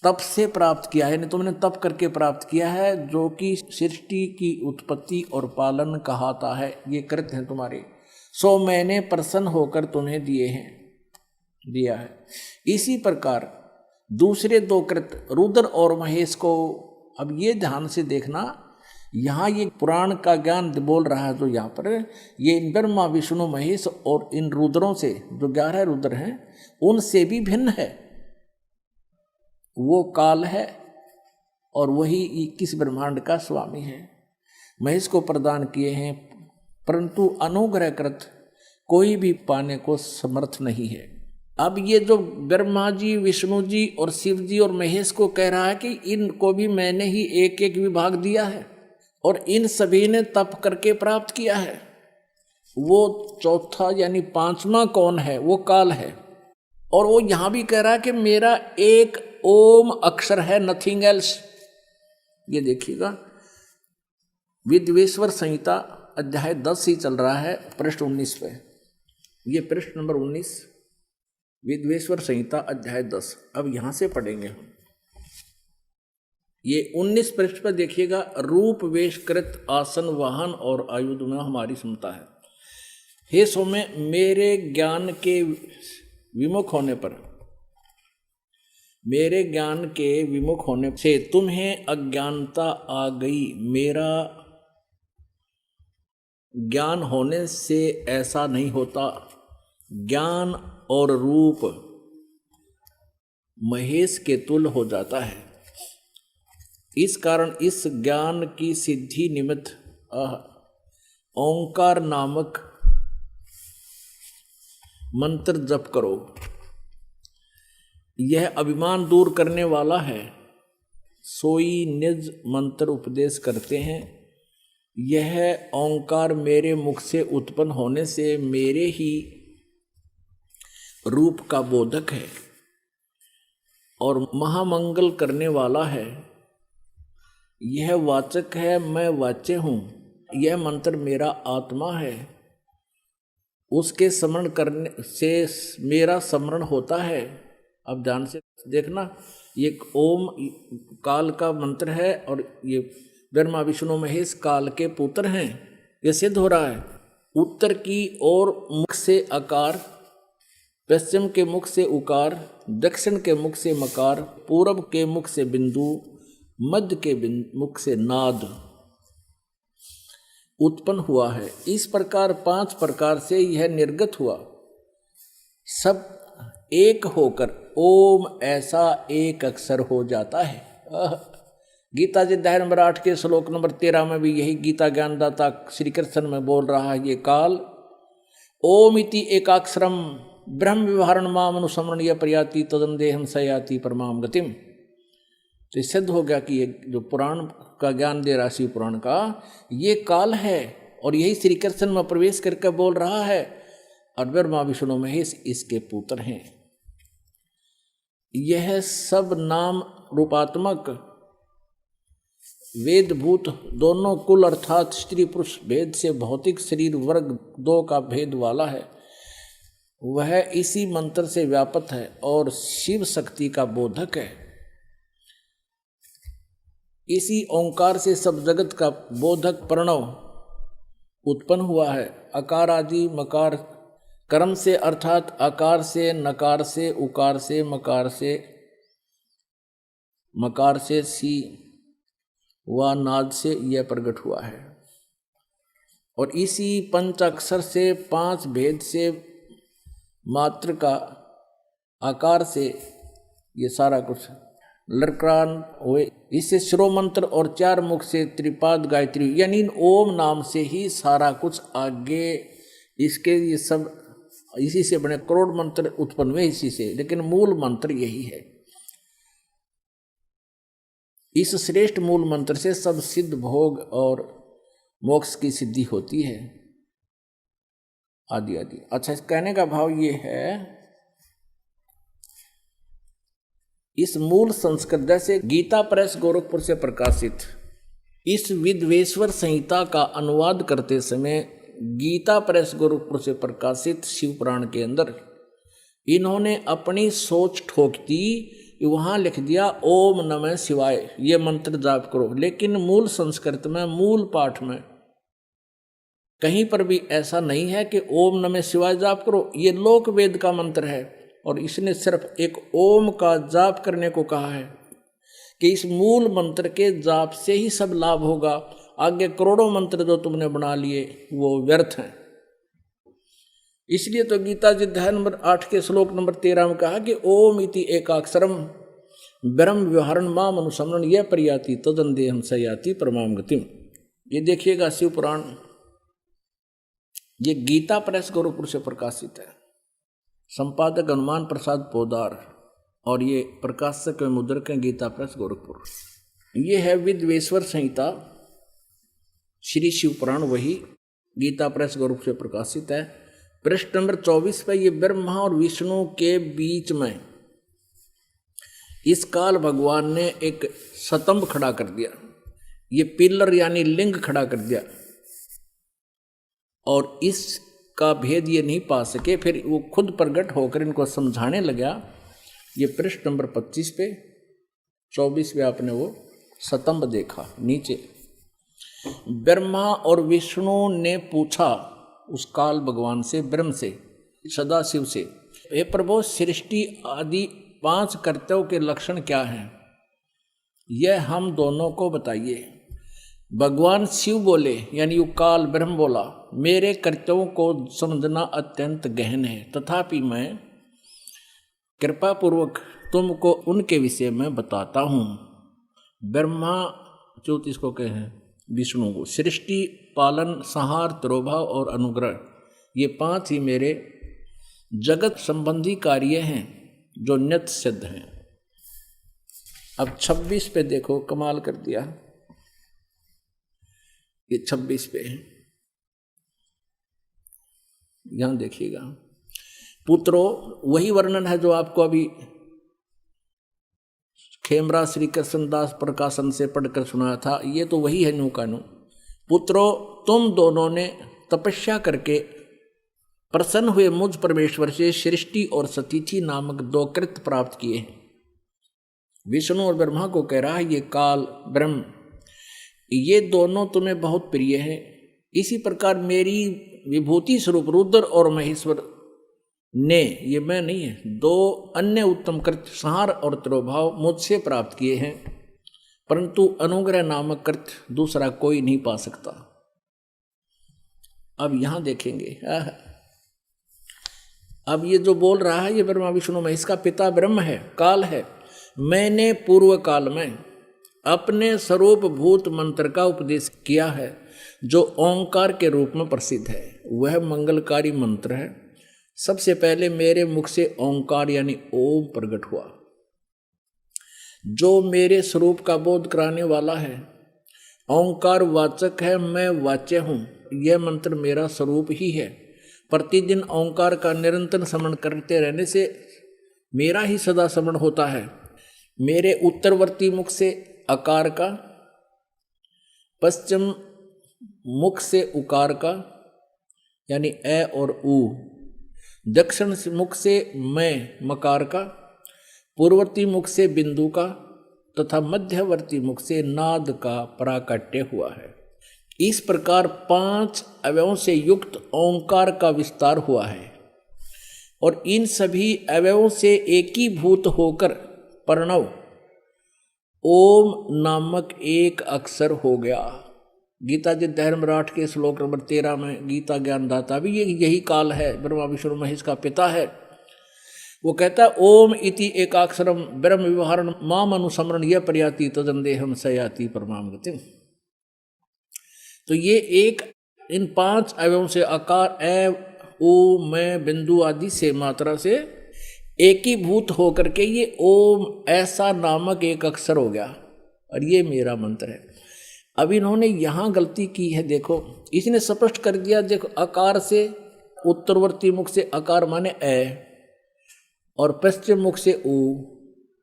तप से प्राप्त किया है, तुमने तप करके प्राप्त किया है, जो कि सृष्टि की उत्पत्ति और पालन कहाता है, ये कृत हैं तुम्हारे, सो मैंने प्रसन्न होकर तुम्हें दिया है। इसी प्रकार दूसरे दो कृत रुद्र और महेश को, अब ये ध्यान से देखना, यहाँ ये पुराण का ज्ञान बोल रहा है, जो यहाँ पर ये ब्रह्मा विष्णु महेश और इन रुद्रों से, जो 11 रुद्र हैं, उनसे भी भिन्न है। वो काल है और वही 21 ब्रह्मांड का स्वामी है। महेश को प्रदान किए हैं, परंतु अनुग्रहकृत कोई भी पाने को समर्थ नहीं है। अब ये जो ब्रह्मा जी, विष्णु जी और शिव जी और महेश को कह रहा है कि इनको भी मैंने ही एक एक विभाग दिया है और इन सभी ने तप करके प्राप्त किया है। वो चौथा यानी 5वां कौन है, वो काल है। और वो यहां भी कह रहा है कि मेरा एक ओम अक्षर है, नथिंग एल्स। ये देखिएगा, विद्वेश्वर संहिता अध्याय 10 ही चल रहा है, पृष्ठ 19 पे। ये पृष्ठ नंबर 19, विद्वेश्वर संहिता अध्याय 10। अब यहां से पढ़ेंगे हम। ये 19 पृष्ठ पर देखिएगा, रूप वेशकृत आसन वाहन और आयुध में हमारी क्षमता है। हे सौम्य, मेरे ज्ञान के विमुख होने से तुम्हें अज्ञानता आ गई। मेरा ज्ञान होने से ऐसा नहीं होता। ज्ञान और रूप महेश के तुल्य हो जाता है। इस कारण इस ज्ञान की सिद्धि निमित्त ओंकार नामक मंत्र जप करो। यह अभिमान दूर करने वाला है। सोई निज मंत्र उपदेश करते हैं। यह ओंकार मेरे मुख से उत्पन्न होने से मेरे ही रूप का बोधक है और महामंगल करने वाला है। यह वाचक है, मैं वाच्य हूँ। यह मंत्र मेरा आत्मा है। उसके स्मरण करने से मेरा स्मरण होता है। अब ध्यान से देखना, ये ओम काल का मंत्र है और ये ब्रह्मा विष्णु महेश काल के पुत्र हैं। ये सिद्ध हो रहा है। उत्तर की ओर मुख से अकार, पश्चिम के मुख से उकार, दक्षिण के मुख से मकार, पूर्व के मुख से बिंदु, मध्य के मुख से नाद उत्पन्न हुआ है। इस प्रकार 5 प्रकार से यह निर्गत हुआ। सब एक होकर ओम ऐसा एक अक्षर हो जाता है। गीता जी अध्याय नंबर 8 के श्लोक नंबर 13 में भी यही गीता ज्ञानदाता श्री कृष्ण में बोल रहा है। ये काल ओम इति एकाक्षरम ब्रह्म विवरण माम अनुसमरणीय प्रयाति तदन देहम सयाति परमाम गतिम। तो सिद्ध हो गया कि ये जो पुराण का ज्ञान दे रहा शिव पुराण का, ये काल है और यही श्री कृष्ण में प्रवेश करके बोल रहा है। और ब्रह्मा विष्णु महेश इसके पुत्र हैं। यह सब नाम रूपात्मक वेदभूत दोनों कुल अर्थात स्त्री पुरुष भेद से भौतिक शरीर वर्ग 2 का भेद वाला है। वह इसी मंत्र से व्याप्त है और शिव शक्ति का बोधक है। इसी ओंकार से सब जगत का बोधक प्रणव उत्पन्न हुआ है। अकार आदि मकार कर्म से अर्थात आकार से, नकार से, उकार से, मकार से सी व नाद से यह प्रकट हुआ है। और इसी पंच अक्षर से, पांच भेद से, मात्र का आकार से ये सारा कुछ लड़कान हुए। इससे श्रो मंत्र और चार मुख से त्रिपाद गायत्री यानी ओम नाम से ही सारा कुछ आगे इसके ये सब इसी से बने करोड़ मंत्र उत्पन्न हुए इसी से, लेकिन मूल मंत्र यही है। इस श्रेष्ठ मूल मंत्र से सब सिद्ध भोग और मोक्ष की सिद्धि होती है आदि आदि। अच्छा, इस कहने का भाव ये है, इस मूल संस्कृत जैसे गीता प्रेस गोरखपुर से प्रकाशित इस विद्वेश्वर संहिता का अनुवाद करते समय गीता प्रेस गोरखपुर से प्रकाशित शिव पुराण के अंदर इन्होंने अपनी सोच ठोक दी, वहां लिख दिया ओम नमः शिवाय ये मंत्र जाप करो। लेकिन मूल संस्कृत में, मूल पाठ में कहीं पर भी ऐसा नहीं है कि ओम नमः शिवाय जाप करो। ये लोक वेद का मंत्र है और इसने सिर्फ एक ओम का जाप करने को कहा है कि इस मूल मंत्र के जाप से ही सब लाभ होगा। आगे करोड़ों मंत्र जो तुमने बना लिए वो व्यर्थ हैं। इसलिए तो गीता जी अध्याय नंबर 8 के श्लोक नंबर 13 में कहा कि ओम इति एकाक्षरम ब्रह्म व्यवहारण माम अनुसमरण यह प्रयाति तदन देहम सयाति परमाम गतिम। ये देखिएगा शिव पुराण, ये गीता प्रेस गोरखपुर से प्रकाशित है। संपादक हनुमान प्रसाद पोदार और ये प्रकाशक व मुद्रक हैं गीता प्रेस गोरखपुर। ये है विद्वेश्वर संहिता श्री शिव पुराण, वही गीता प्रेस गोरखपुर से प्रकाशित है। पृष्ठ नंबर 24 पे ये ब्रह्मा और विष्णु के बीच में इस काल भगवान ने एक स्तंभ खड़ा कर दिया, ये पिलर यानी लिंग खड़ा कर दिया और इसका भेद ये नहीं पा सके। फिर वो खुद प्रकट होकर इनको समझाने लगा। ये पृष्ठ नंबर 25 पे 24 पे आपने वो स्तंभ देखा नीचे। ब्रह्मा और विष्णु ने पूछा उस काल भगवान से, ब्रह्म से, सदाशिव से, हे प्रभु सृष्टि आदि 5 कर्तव्यों के लक्षण क्या हैं, यह हम दोनों को बताइए। भगवान शिव बोले यानी काल ब्रह्म बोला, मेरे कर्तव्यों को समझना अत्यंत गहन है, तथापि मैं कृपा पूर्वक तुमको उनके विषय में बताता हूँ। ब्रह्मा ज्योतिष को कहे हैं, विष्णु को सृष्टि, पालन, संहार, तिरोभाव और अनुग्रह, ये 5 ही मेरे जगत संबंधी कार्य हैं जो नित्य सिद्ध हैं। अब 26 पे देखो, कमाल कर दिया। ये 26 पे है, यहां देखिएगा। पुत्रो, वही वर्णन है जो आपको अभी खेमरा श्री कृष्णदास प्रकाशन से पढ़कर सुनाया था। ये तो वही है नू कानू। पुत्रो, तुम दोनों ने तपस्या करके प्रसन्न हुए मुझ परमेश्वर से सृष्टि और सतीथि नामक 2 कृत्य प्राप्त किए हैं। विष्णु और ब्रह्मा को कह रहा है, ये काल ब्रह्म, ये दोनों तुम्हें बहुत प्रिय हैं। इसी प्रकार मेरी विभूति स्वरूप रुद्र और महेश्वर ने, ये मैं नहीं है, 2 अन्य उत्तम कृत्य संहार और तिरोभाव मुझसे प्राप्त किए हैं, परंतु अनुग्रह नामक कृत्य दूसरा कोई नहीं पा सकता। अब यहां देखेंगे, अब ये जो बोल रहा है ये ब्रह्मा विष्णु महेश का पिता ब्रह्म है, काल है। मैंने पूर्व काल में अपने स्वरूप भूत मंत्र का उपदेश किया है जो ओंकार के रूप में प्रसिद्ध है। वह मंगलकारी मंत्र है। सबसे पहले मेरे मुख से ओंकार यानी ओम प्रकट हुआ, जो मेरे स्वरूप का बोध कराने वाला है। ओंकार वाचक है, मैं वाच्य हूँ। यह मंत्र मेरा स्वरूप ही है। प्रतिदिन ओंकार का निरंतर स्मरण करते रहने से मेरा ही सदा स्मरण होता है। मेरे उत्तरवर्ती मुख से अकार का, पश्चिम मुख से उकार का यानी ए और ऊ, दक्षिण मुख से मैं मकार का, पूर्ववर्ती मुख से बिंदु का तथा मध्यवर्ती मुख से नाद का प्राकट्य हुआ है। इस प्रकार 5 अवयवों से युक्त ओंकार का विस्तार हुआ है और इन सभी अवयवों से एकीभूत होकर प्रणव ओम नामक एक अक्षर हो गया। गीता जी धर्मराठ के श्लोक नंबर 13 में गीता ज्ञानदाता भी यही काल है, ब्रह्मा विष्णु महेश का पिता है। वो कहता है ओम इति एकाक्षरम ब्रह्म विवहारण माम अनुसमरण यह प्रयाति तदंदेहम सयाति परमाम गतिम। तो ये एक इन 5 अवयवों से आकार ए ओ मैं बिंदु आदि से मात्रा से एकीभूत होकर के ये ओम ऐसा नामक एक अक्षर हो गया और ये मेरा मंत्र है। अब इन्होंने यहाँ गलती की है, देखो इसने स्पष्ट कर दिया, देखो आकार से उत्तरवर्ती मुख से आकार माने ए और पश्चिम मुख से ऊ,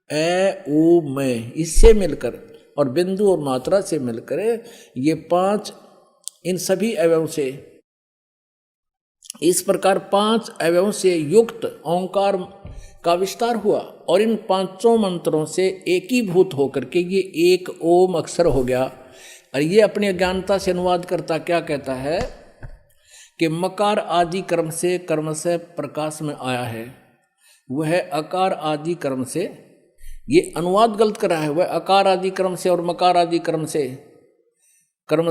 ए ऊ मैं इससे मिलकर और बिंदु और मात्रा से मिलकर ये 5 इन सभी अवयवों से इस प्रकार 5 अवयवों से युक्त ओंकार का विस्तार हुआ और इन 5 मंत्रों से एकीभूत होकर के ये एक ओम अक्षर हो गया। और ये अपनी अज्ञानता से अनुवाद करता क्या कहता है कि मकार आदि कर्म से प्रकाश में आया है, वह अकार आदि कर्म से, ये अनुवाद गलत कर रहा है, वह अकार आदि कर्म से और मकार आदि कर्म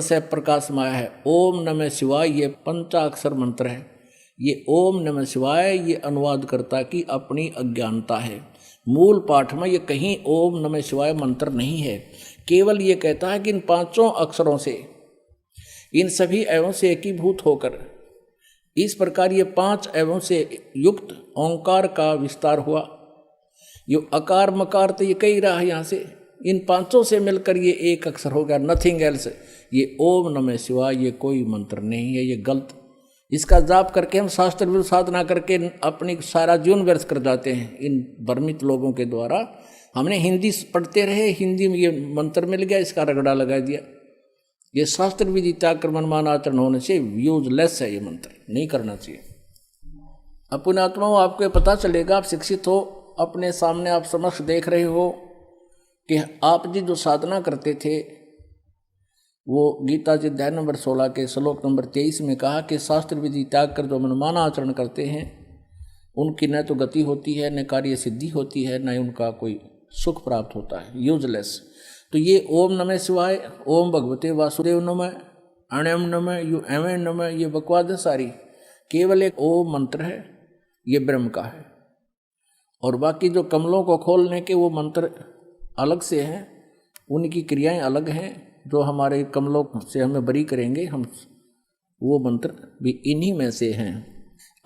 से प्रकाश में आया है। ओम नमः शिवाय ये पंचाक्षर मंत्र है। ये ओम नमः शिवाय ये अनुवाद करता कि अपनी अज्ञानता है। मूल पाठ में ये कहीं ओम नमः शिवाय मंत्र नहीं है, केवल ये कहता है कि इन 5 अक्षरों से इन सभी अवयवों से एकीभूत होकर इस प्रकार ये 5 अवयवों से युक्त ओंकार का विस्तार हुआ। ये अकार मकार तो ये कही रहा है, यहाँ से इन 5 से मिलकर ये एक अक्षर हो गया, नथिंग एल्स। ये ओम नमः शिवाय ये कोई मंत्र नहीं है, ये गलत। इसका जाप करके हम शास्त्र विरुद्ध साधना करके अपनी सारा जीवन व्यर्थ कर जाते हैं इन भ्रमित लोगों के द्वारा। हमने हिंदी पढ़ते रहे, हिंदी में ये मंत्र मिल गया, इसका रगड़ा लगा दिया। ये शास्त्र विधि त्याग कर मनमान आचरण होने से यूजलेस है, ये मंत्र नहीं करना चाहिए। अपने आत्माओं आपको पता चलेगा, आप शिक्षित हो, अपने सामने आप समक्ष देख रहे हो कि आप जी जो साधना करते थे वो गीता जी अध्याय नंबर 16 के श्लोक नंबर 23 में कहा कि शास्त्र विधि त्याग कर जो मनमाना आचरण करते हैं उनकी न तो गति होती है, न कार्य सिद्धि होती है, न उनका कोई सुख प्राप्त होता है, यूजलेस। तो ये ओम नमः शिवाय, ओम भगवते वासुदेव नमः, अण्यम नमः, यू एवं नमः, ये बकवाद है सारी, केवल एक ओम मंत्र है, ये ब्रह्म का है। और बाकी जो कमलों को खोलने के वो मंत्र अलग से हैं, उनकी क्रियाएं अलग हैं, जो हमारे कमलों से हमें बरी करेंगे, हम वो मंत्र भी इन्हीं में से हैं।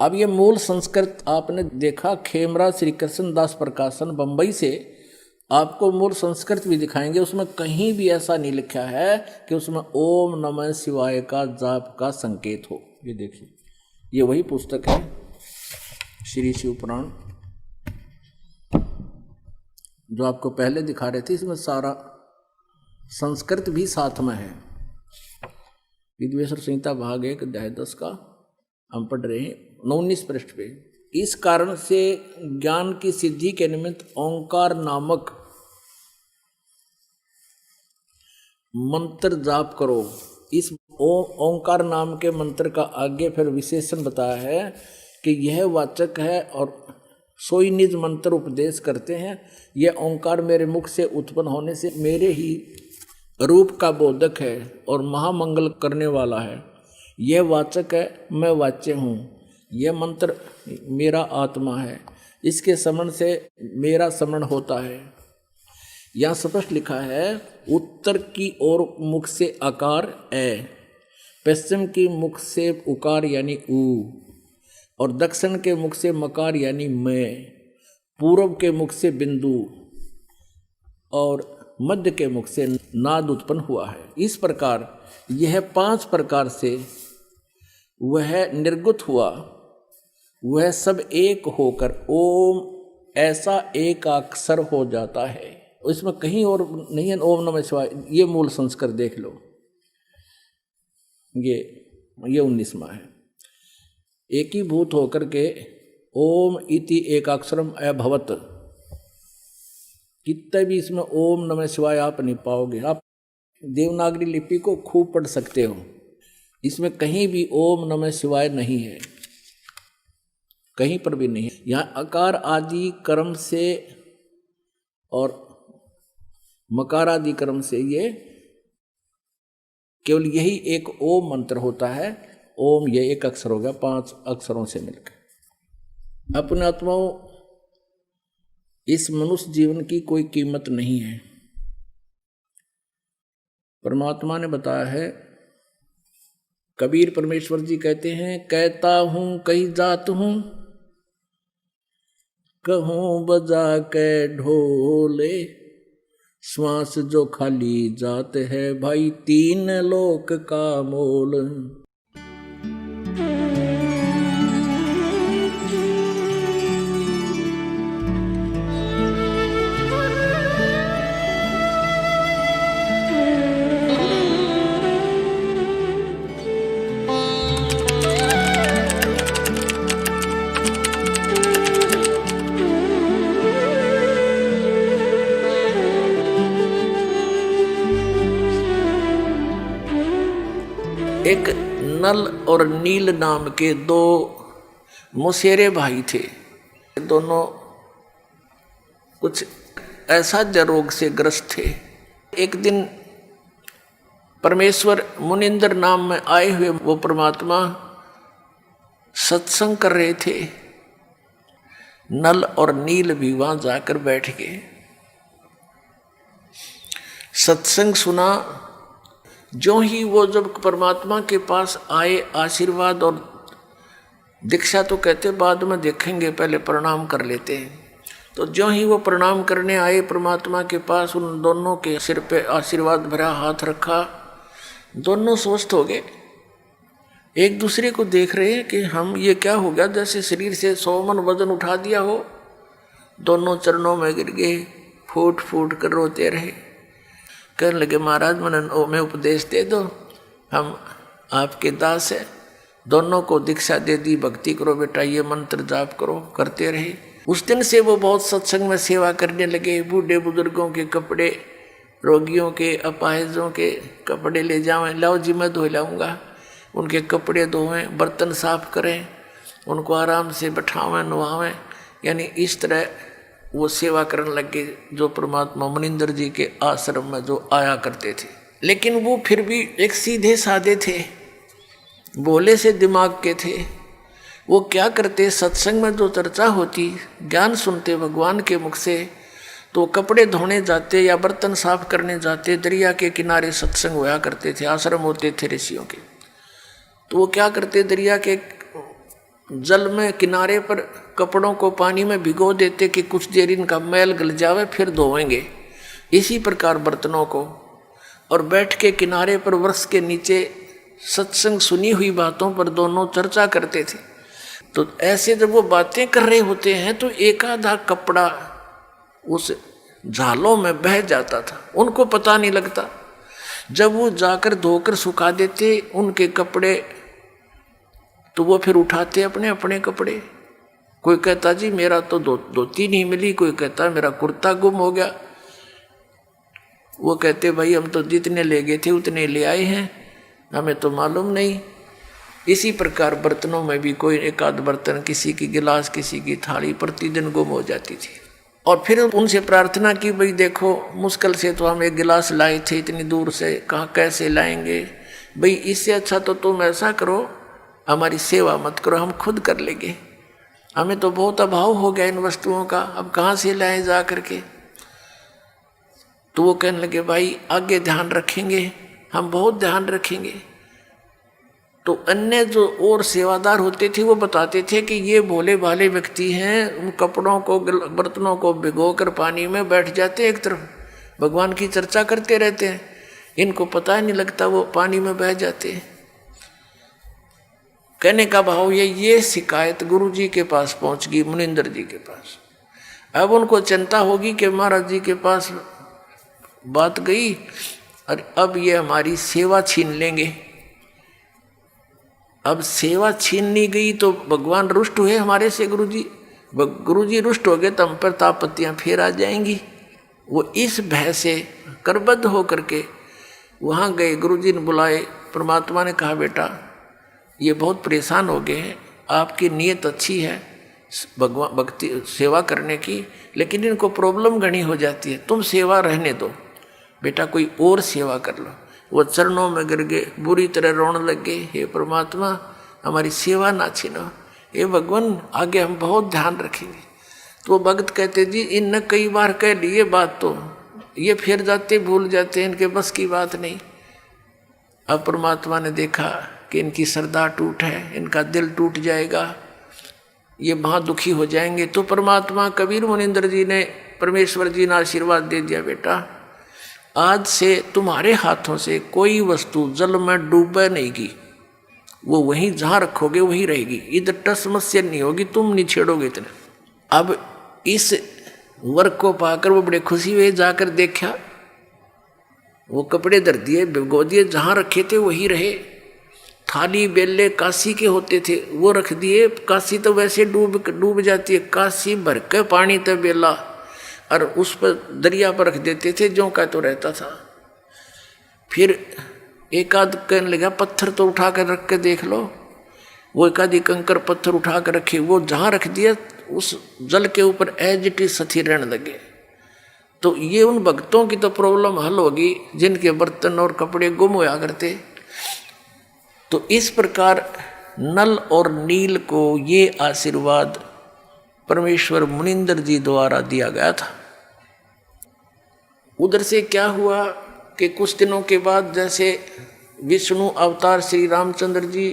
अब ये मूल संस्कृत आपने देखा, खेमरा श्री कृष्ण दास प्रकाशन बंबई से आपको मूल संस्कृत भी दिखाएंगे, उसमें कहीं भी ऐसा नहीं लिखा है कि उसमें ओम नमः शिवाय का जाप का संकेत हो। ये देखिए, ये वही पुस्तक है श्री शिव पुराण जो आपको पहले दिखा रहे थे, इसमें सारा संस्कृत भी साथ में है। विद्वेश्वर संहिता भाग 1 अध्याय 10 का हम पढ़ रहे हैं 19 पृष्ठ पे। इस कारण से ज्ञान की सिद्धि के निमित्त ओंकार नामक मंत्र जाप करो। इस ओंकार नाम के मंत्र का आगे फिर विशेषण बताया है कि यह वाचक है और सोई निज मंत्र उपदेश करते हैं। यह ओंकार मेरे मुख से उत्पन्न होने से मेरे ही रूप का बोधक है और महामंगल करने वाला है। यह वाचक है, मैं वाच्य हूँ। यह मंत्र मेरा आत्मा है, इसके स्मरण से मेरा स्मरण होता है। यहाँ स्पष्ट लिखा है, उत्तर की ओर मुख से आकार ए, पश्चिम की मुख से उकार यानी ऊ, और दक्षिण के मुख से मकार यानी मैं, पूर्व के मुख से बिंदु और मध्य के मुख से नाद उत्पन्न हुआ है। इस प्रकार यह 5 प्रकार से वह निर्गुत हुआ, वह सब एक होकर ओम ऐसा एक अक्षर हो जाता है। इसमें कहीं और नहीं है ओम नमः शिवाय। ये मूल संस्कार देख लो, ये 19वां है। एकीभूत होकर के ओम इति एक अक्षरम अभवत, कितने भी इसमें ओम नमः शिवाय आप नहीं पाओगे। आप देवनागरी लिपि को खूब पढ़ सकते हो, इसमें कहीं भी ओम नमः शिवाय नहीं है, कहीं पर भी नहीं है। यहाँ अकार आदि कर्म से और मकार आदि कर्म से ये केवल यही एक ओम मंत्र होता है। ओम ये एक अक्षर हो गया 5 अक्षरों से मिलकर। अपने आत्माओं, इस मनुष्य जीवन की कोई कीमत नहीं है। परमात्मा ने बताया है, कबीर परमेश्वर जी कहते हैं, कहता हूं कहीं जात हूं, कहूं बजा के ढोले, श्वास जो खाली जात है भाई 3 लोक का मोल। एक नल और नील नाम के 2 मुसेरे भाई थे। दोनों कुछ असाध्य रोग से ग्रस्त थे। एक दिन परमेश्वर मुनिंदर नाम में आए हुए वो परमात्मा सत्संग कर रहे थे। नल और नील भी वहां जाकर बैठ गए, सत्संग सुना। जो ही वो जब परमात्मा के पास आए, आशीर्वाद और दीक्षा तो कहते बाद में देखेंगे, पहले प्रणाम कर लेते हैं। तो जो ही वो प्रणाम करने आए परमात्मा के पास, उन दोनों के सिर पे आशीर्वाद भरा हाथ रखा, दोनों स्वस्थ हो गए। एक दूसरे को देख रहे हैं कि हम ये क्या हो गया, जैसे शरीर से 100 मन वजन उठा दिया हो। दोनों चरणों में गिर गए, फूट फूट कर रोते रहे। कहने लगे, महाराज मैं उपदेश दे दो, हम आपके दास है। दोनों को दीक्षा दे दी, भक्ति करो बेटा, ये मंत्र जाप करो। करते रहे। उस दिन से वो बहुत सत्संग में सेवा करने लगे। बूढ़े बुजुर्गों के कपड़े, रोगियों के, अपाहिजों के कपड़े ले जावें, लाओ जी मैं धो लाऊंगा। उनके कपड़े धोवें, बर्तन साफ करें, उनको आराम से बैठावें, नवावें। यानी इस तरह वो सेवा करने लगे, जो परमात्मा मुनिंदर जी के आश्रम में जो आया करते थे। लेकिन वो फिर भी एक सीधे साधे थे, भोले से दिमाग के थे। वो क्या करते, सत्संग में जो चर्चा होती, ज्ञान सुनते भगवान के मुख से, तो कपड़े धोने जाते या बर्तन साफ करने जाते। दरिया के किनारे सत्संग होया करते थे, आश्रम होते थे ऋषियों के। तो वो क्या करते, दरिया के जल में किनारे पर कपड़ों को पानी में भिगो देते कि कुछ देर इनका मैल गल जावे, फिर धोएंगे। इसी प्रकार बर्तनों को, और बैठ के किनारे पर वृक्ष के नीचे सत्संग सुनी हुई बातों पर दोनों चर्चा करते थे। तो ऐसे जब वो बातें कर रहे होते हैं तो एक आधा कपड़ा उस झालों में बह जाता था, उनको पता नहीं लगता। जब वो जाकर धोकर सुखा देते उनके कपड़े, तो वो फिर उठाते अपने अपने कपड़े। कोई कहता जी मेरा तो धोती नहीं मिली, कोई कहता मेरा कुर्ता गुम हो गया। वो कहते भाई हम तो जितने ले गए थे उतने ले आए हैं, हमें तो मालूम नहीं। इसी प्रकार बर्तनों में भी कोई एक आध बर्तन, किसी की गिलास, किसी की थाली प्रतिदिन गुम हो जाती थी। और फिर उनसे प्रार्थना की, भाई देखो मुश्किल से तो हम एक गिलास लाए थे इतनी दूर से, कहाँ कैसे लाएंगे भाई, इससे अच्छा तो तुम ऐसा करो, हमारी सेवा मत करो, हम खुद कर लेंगे, हमें तो बहुत अभाव हो गया इन वस्तुओं का, अब कहाँ से लाएं जा करके। तो वो कहने लगे भाई आगे ध्यान रखेंगे, हम बहुत ध्यान रखेंगे। तो अन्य जो और सेवादार होते थे वो बताते थे कि ये भोले भाले व्यक्ति हैं, उन कपड़ों को बर्तनों को भिगोकर पानी में बैठ जाते, एक तरफ भगवान की चर्चा करते रहते हैं, इनको पता नहीं लगता वो पानी में बह जाते हैं। कहने का भाव ये शिकायत गुरु जी के पास पहुंच गई, मुनिंदर जी के पास। अब उनको चिंता होगी कि महाराज जी के पास बात गई और अब ये हमारी सेवा छीन लेंगे, अब सेवा छीननी गई तो भगवान रुष्ट हुए हमारे से। गुरुजी रुष्ट हो गए तो हम पर तापत्तियां फिर आ जाएंगी। वो इस भय से करबद्ध हो करके वहाँ गए। गुरुजी ने बुलाए। परमात्मा ने कहा बेटा ये बहुत परेशान हो गए हैं, आपकी नीयत अच्छी है भगवान भक्ति सेवा करने की, लेकिन इनको प्रॉब्लम घनी हो जाती है, तुम सेवा रहने दो बेटा, कोई और सेवा कर लो। वो चरणों में गिर गए, बुरी तरह रोने लग गए, हे परमात्मा हमारी सेवा ना छीनो, हे भगवान आगे हम बहुत ध्यान रखेंगे। तो वो भक्त कहते जी इनने कई बार कह ली ये बात, तो ये फिर जाते भूल जाते, इनके बस की बात नहीं। अब परमात्मा ने देखा कि इनकी श्रद्धा टूट है, इनका दिल टूट जाएगा, ये महा दुखी हो जाएंगे। तो परमात्मा कबीर मुनिंदर जी ने, परमेश्वर जी ने आशीर्वाद दे दिया बेटा आज से तुम्हारे हाथों से कोई वस्तु जल में डूबे नहीं की, वो वहीं जहाँ रखोगे वहीं रहेगी, इधर टस समस्या नहीं होगी, तुम नहीं छेड़ोगे इतने। अब इस वर्क को पाकर वो बड़े खुशी हुए, जाकर देखा वो कपड़े धर दिए, भिगो दिए, जहाँ रखे थे वहीं रहे। थाली बेले काशी के होते थे वो रख दिए, काशी तो वैसे डूब जाती है, काशी भर के पानी तो बेला, और उस पर दरिया पर रख देते थे, जो का तो रहता था। फिर एक आध कहने लगा पत्थर तो उठा कर रख के देख लो, वो एक आधी कंकर पत्थर उठा कर रखे, वो जहाँ रख दिया उस जल के ऊपर एज इट इज सथी रहने लगे। तो ये उन भक्तों की तो प्रॉब्लम हल होगी जिनके बर्तन और कपड़े गुम होया करते। तो इस प्रकार नल और नील को ये आशीर्वाद परमेश्वर मुनिंदर जी द्वारा दिया गया था। उधर से क्या हुआ कि कुछ दिनों के बाद जैसे विष्णु अवतार श्री रामचंद्र जी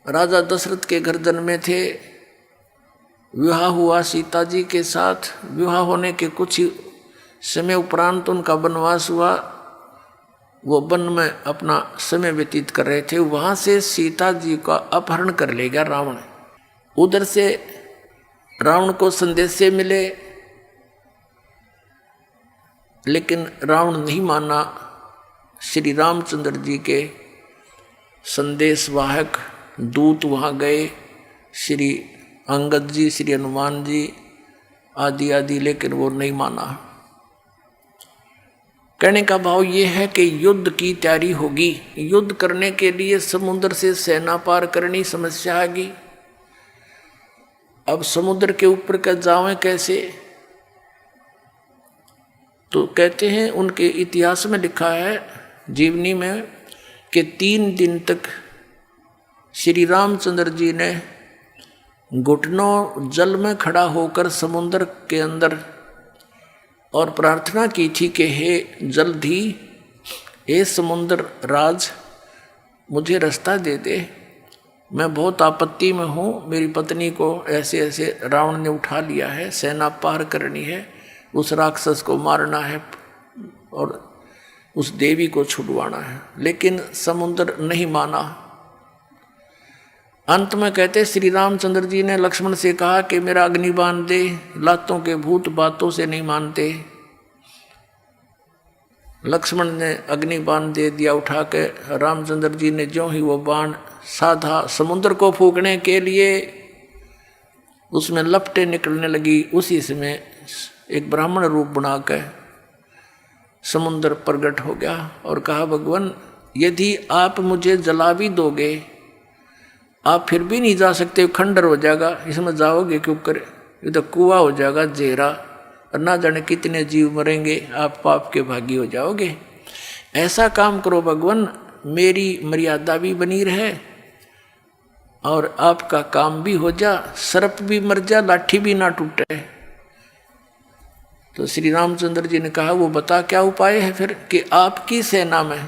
राजा दशरथ के घर जन्मे थे, विवाह हुआ सीता जी के साथ। विवाह होने के कुछ ही समय उपरांत उनका वनवास हुआ, वो वन में अपना समय व्यतीत कर रहे थे। वहाँ से सीता जी का अपहरण कर ले गया रावण। उधर से रावण को संदेशे मिले, लेकिन रावण नहीं माना। श्री रामचंद्र जी के संदेशवाहक दूत वहाँ गए, श्री अंगद जी, श्री हनुमान जी आदि आदि, लेकिन वो नहीं माना। कहने का भाव ये है कि युद्ध की तैयारी होगी, युद्ध करने के लिए समुद्र से सेना पार करनी समस्या आएगी। अब समुद्र के ऊपर का जावें कैसे? तो कहते हैं उनके इतिहास में लिखा है जीवनी में कि 3 दिन तक श्री रामचंद्र जी ने घुटनों जल में खड़ा होकर समुद्र के अंदर और प्रार्थना की थी कि हे जल्दी, हे समुद्र राज मुझे रास्ता दे दे, मैं बहुत आपत्ति में हूँ, मेरी पत्नी को ऐसे ऐसे रावण ने उठा लिया है, सेना पार करनी है, उस राक्षस को मारना है और उस देवी को छुड़वाना है। लेकिन समुद्र नहीं माना। अंत में कहते श्री रामचंद्र जी ने लक्ष्मण से कहा कि मेरा अग्निबाण दे, लातों के भूत बातों से नहीं मानते। लक्ष्मण ने अग्निबाण दे दिया उठा के। रामचंद्र जी ने जो ही वो बाण साधा समुद्र को फूकने के लिए, उसमें लपटें निकलने लगी। उसी समय एक ब्राह्मण रूप बना के समुद्र प्रकट हो गया और कहा भगवान यदि आप मुझे जला भी दोगे, आप फिर भी नहीं जा सकते, खंडर हो जाएगा, इसमें जाओगे क्यों कर, ये तो कुआं हो जाएगा जेरा, और ना जाने कितने जीव मरेंगे, आप पाप के भागी हो जाओगे। ऐसा काम करो भगवान, मेरी मर्यादा भी बनी रहे और आपका काम भी हो जा, सर्प भी मर जा, लाठी भी ना टूटे। तो श्री रामचंद्र जी ने कहा वो बता क्या उपाय है फिर, कि आपकी सेना में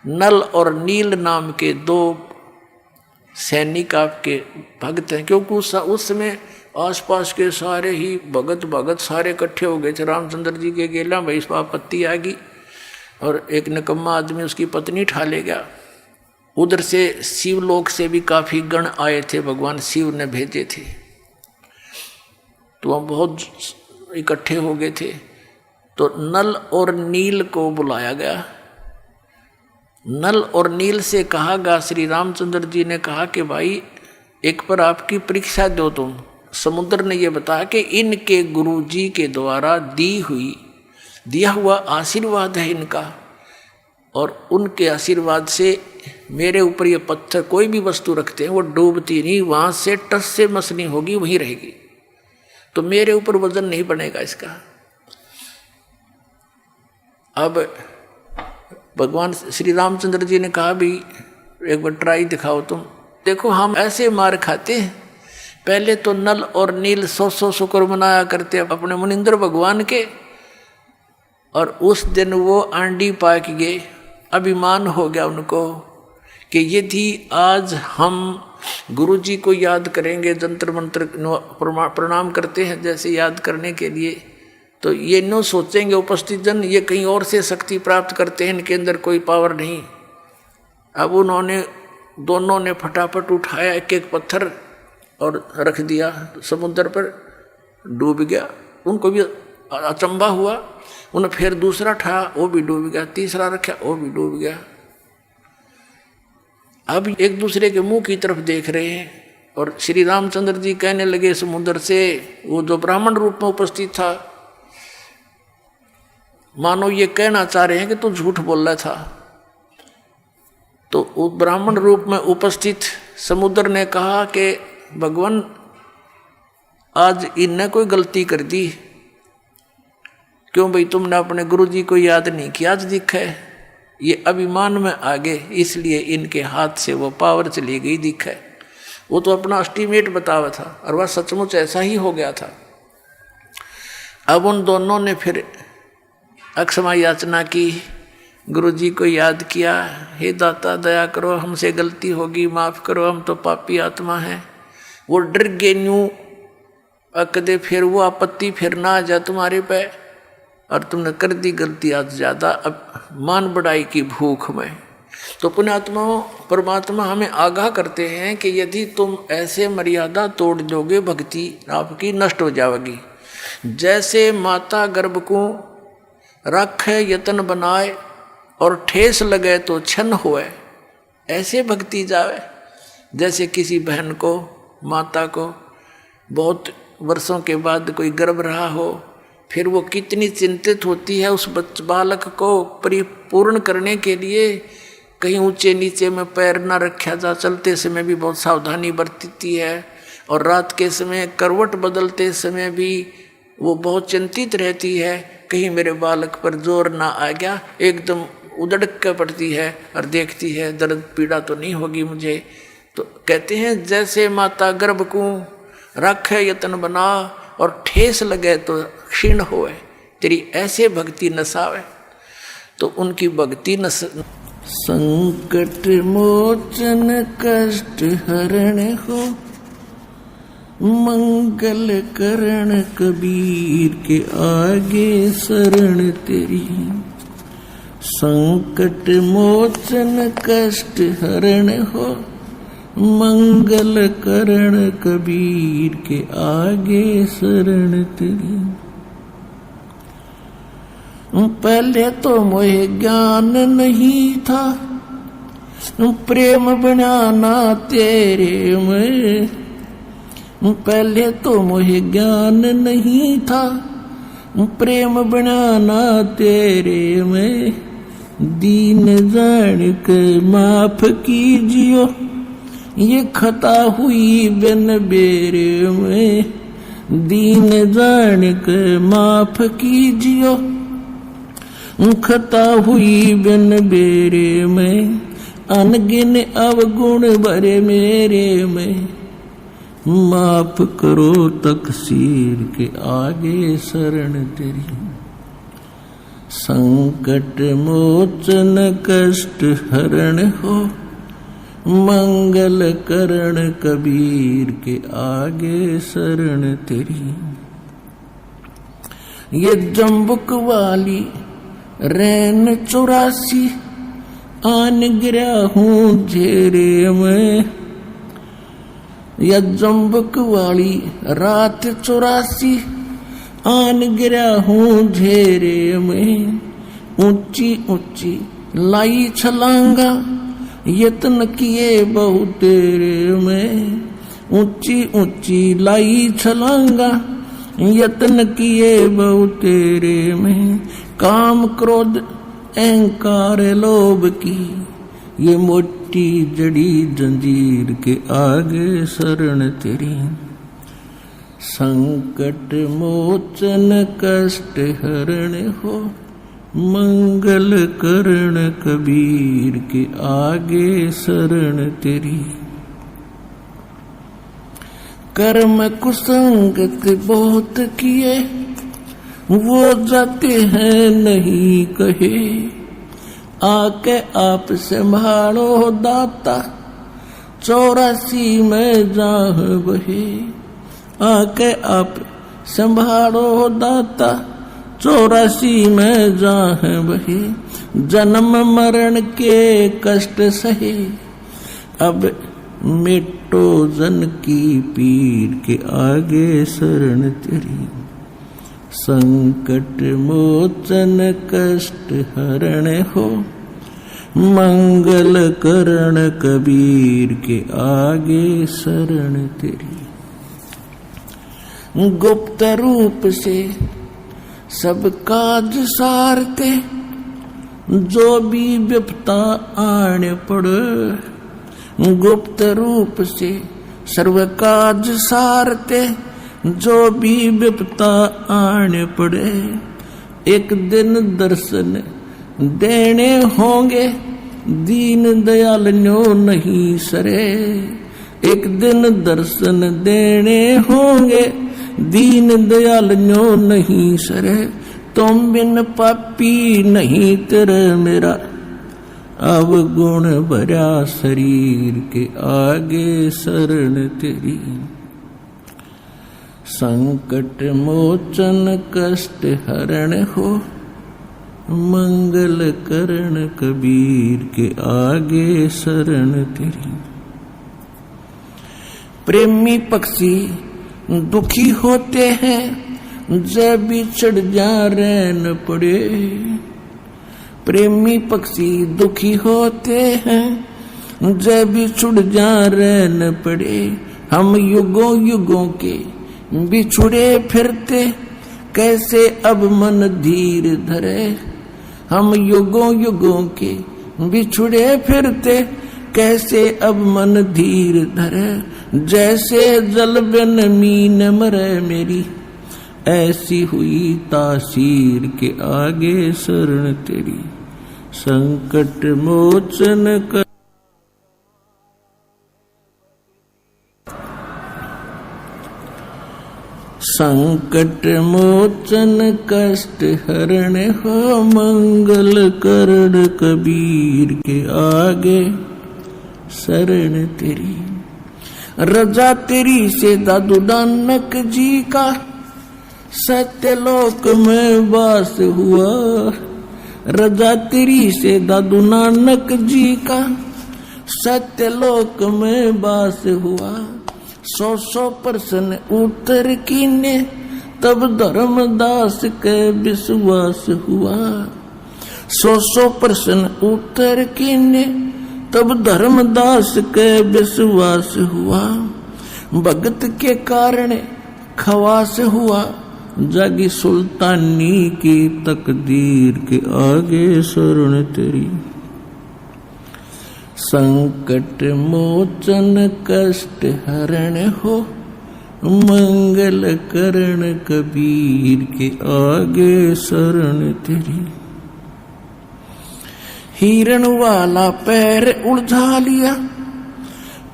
नल और नील नाम के 2 सैनिक आपके भक्त हैं। क्योंकि उस समय आसपास के सारे ही भगत सारे इकट्ठे हो गए थे रामचंद्र जी के गेला में। इस आपत्ति आ गई और एक निकम्मा आदमी उसकी पत्नी ठा ले गया। उधर से शिवलोक से भी काफी गण आए थे, भगवान शिव ने भेजे थे, तो वह बहुत इकट्ठे हो गए थे। तो नल और नील को बुलाया गया। नल और नील से कहा गया, श्री रामचंद्र जी ने कहा कि भाई एक पर आपकी परीक्षा दो तुम। समुद्र ने यह बताया कि इनके गुरु जी के द्वारा दिया हुआ आशीर्वाद है इनका, और उनके आशीर्वाद से मेरे ऊपर ये पत्थर कोई भी वस्तु रखते हैं वो डूबती नहीं, वहां से टस से मसनी होगी वहीं रहेगी, तो मेरे ऊपर वजन नहीं बनेगा इसका। अब भगवान श्री रामचंद्र जी ने कहा भी एक बार ट्राई दिखाओ तुम। देखो हम ऐसे मार खाते हैं, पहले तो नल और नील 100 शुक्र मनाया करते अपने मुनिंद्र भगवान के, और उस दिन वो आंडी पाक गए, अभिमान हो गया उनको कि यदि आज हम गुरु जी को याद करेंगे, जंतर मंत्र प्रणाम करते हैं जैसे याद करने के लिए, तो ये न सोचेंगे उपस्थित जन ये कहीं और से शक्ति प्राप्त करते हैं, इनके अंदर कोई पावर नहीं। अब उन्होंने दोनों ने फटाफट उठाया एक एक पत्थर और रख दिया समुद्र पर, डूब गया। उनको भी अचंभा हुआ, उन्हें फिर दूसरा उठाया वो भी डूब गया, तीसरा रखा वो भी डूब गया। अब एक दूसरे के मुंह की तरफ देख रहे हैं, और श्री रामचंद्र जी कहने लगे समुद्र से, वो जो ब्राह्मण रूप में उपस्थित था, मानो ये कहना चाह रहे हैं कि तू झूठ बोल रहा था। तो वो ब्राह्मण रूप में उपस्थित समुद्र ने कहा कि भगवान आज इनने कोई गलती कर दी, क्यों भाई तुमने अपने गुरु जी को याद नहीं किया, आज दिखा है ये अभिमान में आ गए, इसलिए इनके हाथ से वो पावर चली गई दिखा है। वो तो अपना एस्टीमेट बतावा था और वह सचमुच ऐसा ही हो गया था। अब उन दोनों ने फिर अक्षमा याचना की, गुरु जी को याद किया, हे दाता दया करो, हमसे गलती होगी, माफ़ करो, हम तो पापी आत्मा हैं। वो डर गए न्यू अकदे फिर वो आपत्ति फिर ना आ जा तुम्हारे पे, और तुमने कर दी गलती आज ज़्यादा, अब मान बढ़ाई की भूख में। तो पुण्यात्माओं परमात्मा हमें आगाह करते हैं कि यदि तुम ऐसे मर्यादा तोड़ दोगे भक्ति आपकी नष्ट हो जाएगी। जैसे माता गर्भ को रखे यतन बनाए और ठेस लगे तो छन होए, ऐसे भक्ति जावे। जैसे किसी बहन को, माता को बहुत वर्षों के बाद कोई गर्भ रहा हो, फिर वो कितनी चिंतित होती है उस बालक को परिपूर्ण करने के लिए, कहीं ऊंचे नीचे में पैर न रखा जा, चलते समय भी बहुत सावधानी बरतती है, और रात के समय करवट बदलते समय भी वो बहुत चिंतित रहती है, कहीं मेरे बालक पर जोर ना आ गया, एकदम उधड़ के पड़ती है और देखती है दर्द पीड़ा तो नहीं होगी मुझे। तो कहते हैं जैसे माता गर्भ को रखे यतन बना और ठेस लगे तो क्षीण होए, तेरी ऐसे भक्ति नसावे। तो उनकी भक्ति नस संकट मोचन कष्ट हरण हो, मंगल करण कबीर के आगे शरण तेरी। संकट मोचन कष्ट हरण हो, मंगल करण कबीर के आगे शरण तेरी। पहले तो मोहे ज्ञान नहीं था, प्रेम बनाना तेरे में। पहले तो मोहे ज्ञान नहीं था, प्रेम बनाना तेरे में। दीन जान के माफ कीजियो, ये खता हुई बिन बेरे में। दीन जान के माफ कीजियो, खता हुई बिन बेरे में। अनगिन अवगुण भरे मेरे में, माफ करो तकसीर के आगे शरण तेरी। संकट मोचन कष्ट हरण हो, मंगल करण कबीर के आगे शरण तेरी। ये जम्बुक वाली रैन 84 आन गिरा हूँ झेरे में। या जम्बुक वाली रात 84 आन गिरा हूँ झेरे में। ऊंची ऊंची लाई छलांगा यत्न किए बहु तेरे में, ऊंची ऊंची लाई छलांगा यत्न किए बहु तेरे में। काम क्रोध अहंकार लोभ की ये मोटी जड़ी जंजीर के आगे शरण तेरी। संकट मोचन कष्ट हरण हो मंगल करण कबीर के आगे शरण तेरी। कर्म कुसंगत बहुत किए वो जाते हैं नहीं कहे, आके आप संभालो दाता 84 में जाह बहे। आके आप संभालो दाता 84 में जाह बहे। जन्म मरण के कष्ट सहे अब मिटो जन की पीर के आगे शरण तेरी। संकट मोचन कष्ट हरण हो मंगल करण कबीर के आगे शरण तेरी। गुप्त रूप से सब काज सारते जो भी विपता आने पड़े। गुप्त रूप से सर्व काज सारते जो भी विपता आने पड़े। एक दिन दर्शन देने होंगे दीन दयाल न्यो नहीं सरे। एक दिन दर्शन देने होंगे दीन दयाल न्यो नहीं सरे। तुम बिन पापी नहीं तेरे मेरा अवगुण भरा शरीर के आगे शरण तेरी। संकट मोचन कष्ट हरण हो मंगल करण कबीर के आगे शरण तेरी। प्रेमी पक्षी दुखी होते हैं जब बिछड़ जा रहन पड़े। प्रेमी पक्षी दुखी होते हैं जब बिछड़ जा रहन पड़े। हम युगों युगों के बिछुड़े फिरते कैसे अब मन धीर धरे। हम युगों युगों के बिछुड़े फिरते कैसे अब मन धीर धरे। जैसे जल बिन मीन मरे मेरी ऐसी हुई तासीर के आगे शरण तेरी। संकट मोचन कर संकट मोचन कष्ट हरण हो मंगल करण कबीर के आगे शरण तेरी। रजा तेरी से दादू नानक जी का सत्यलोक में वास हुआ। रजा तेरी से दादू नानक जी का सत्यलोक में वास हुआ। 100% उत्तर कीने तब धर्मदास के विश्वास हुआ। 100% उत्तर कीने तब धर्मदास के विश्वास हुआ। भगत के कारण खवास हुआ जागी सुल्तानी की तकदीर के आगे शरण तेरी। संकट मोचन कष्ट हरण हो मंगल करण कबीर के आगे शरण तेरी। हिरण वाला पैर उलझा लिया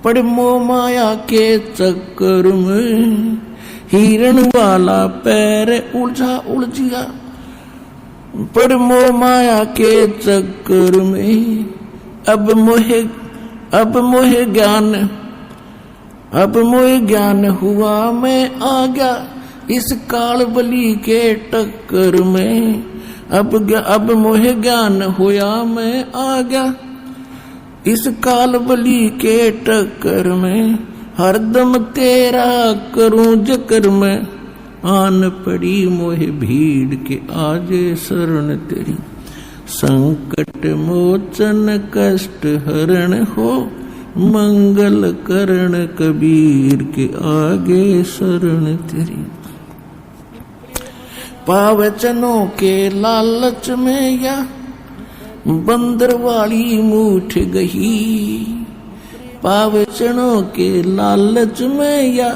पड़ मोह माया के चक्कर में। हिरण वाला पैर उलझिया पड़ मोह माया के चक्कर में। अब मोह ज्ञान हुआ मैं आ गया इस काल बली के टक्कर में। अब मोह ज्ञान हुआ मैं आ गया इस काल बली के टक्कर में। हरदम तेरा करूं जिक्र में आन पड़ी मोह भीड़ के आजे शरण तेरी। संकट मोचन कष्ट हरण हो, मंगल करण कबीर के आगे शरण तेरी। पावचनों के लालच में या बंदर वाली मूठ गही, पावचनों के लालच में या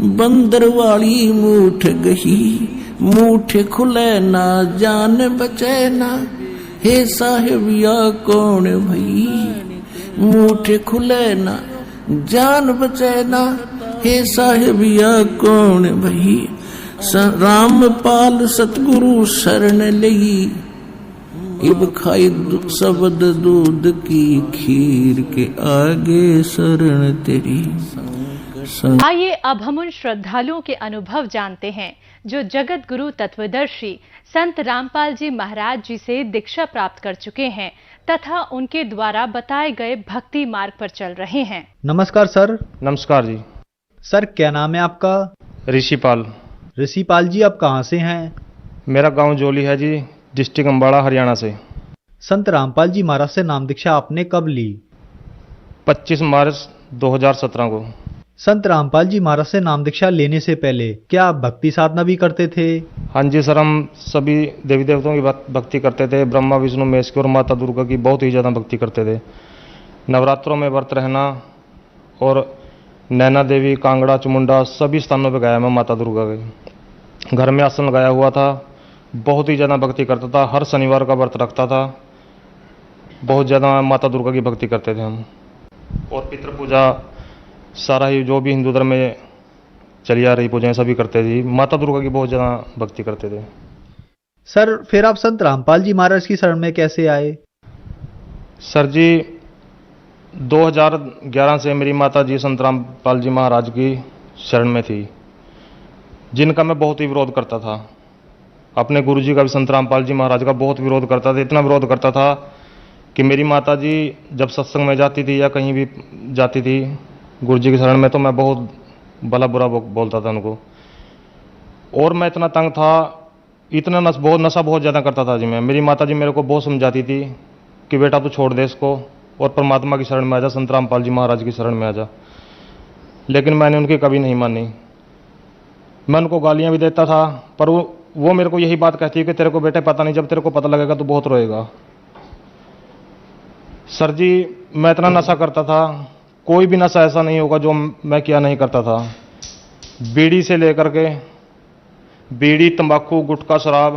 बंदर वाली मूठ गही, मूठ खुले ना जान बचे ना, हे साहिब या कौन भई, मूठ खुले ना जान बचे ना, हे साहिब या कौन भई। रामपाल सतगुरु शरण लई, इब खाई शब्द दूध की खीर के आगे शरण तेरी। आइए अब हम उन श्रद्धालुओं के अनुभव जानते हैं जो जगत गुरु तत्वदर्शी संत रामपाल जी महाराज जी से दीक्षा प्राप्त कर चुके हैं तथा उनके द्वारा बताए गए भक्ति मार्ग पर चल रहे हैं। नमस्कार सर। नमस्कार जी। सर क्या नाम है आपका? ऋषिपाल। ऋषिपाल जी आप कहाँ से हैं? मेरा गांव जोली है जी, डिस्ट्रिक्ट अम्बाड़ा, हरियाणा से। संत रामपाल जी महाराज से नाम दीक्षा आपने कब ली? 25 मार्च 2017 को। संत रामपाल जी महाराज से नाम दीक्षा लेने से पहले क्या आप भक्ति साधना भी करते थे? हाँ जी सर, हम सभी देवी देवताओं की भक्ति करते थे। ब्रह्मा विष्णु महेश की और माता दुर्गा की बहुत ही ज़्यादा भक्ति करते थे। नवरात्रों में व्रत रहना और नैना देवी, कांगड़ा, चमुंडा सभी स्थानों पर गया मैं माता दुर्गा के। घर में आसन लगाया हुआ था, बहुत ही ज़्यादा भक्ति करता था। हर शनिवार का व्रत रखता था। बहुत ज़्यादा माता दुर्गा की भक्ति करते थे हम। और पितृ पूजा सारा ही जो भी हिंदू धर्म में चली आ रही पूजाएं सभी करते थे। माता दुर्गा की बहुत ज़्यादा भक्ति करते थे। सर फिर आप संत रामपाल जी महाराज की शरण में कैसे आए? सर जी 2011 से मेरी माता जी संत रामपाल जी महाराज की शरण में थी, जिनका मैं बहुत ही विरोध करता था। अपने गुरु जी का भी संत रामपाल जी महाराज का बहुत विरोध करता था। इतना विरोध करता था कि मेरी माता जी जब सत्संग में जाती थी या कहीं भी जाती थी गुरु जी की शरण में, तो मैं बहुत भला बुरा बोलता था उनको। और मैं इतना तंग था, इतना नशा बहुत ज़्यादा करता था जी मैं। मेरी माता जी मेरे को बहुत समझाती थी कि बेटा तू छोड़ दे इसको और परमात्मा की शरण में आ जा, संत रामपाल जी महाराज की शरण में आ जा। लेकिन मैंने उनकी कभी नहीं मानी। मैं उनको गालियाँ भी देता था, पर वो मेरे को यही बात कहती है कि तेरे को बेटे पता नहीं, जब तेरे को पता लगेगा तो बहुत रोएगा। सर जी मैं इतना नशा करता था, कोई भी नशा ऐसा नहीं होगा जो मैं किया नहीं करता था। बीड़ी से लेकर के बीड़ी, तंबाकू, गुटखा, शराब,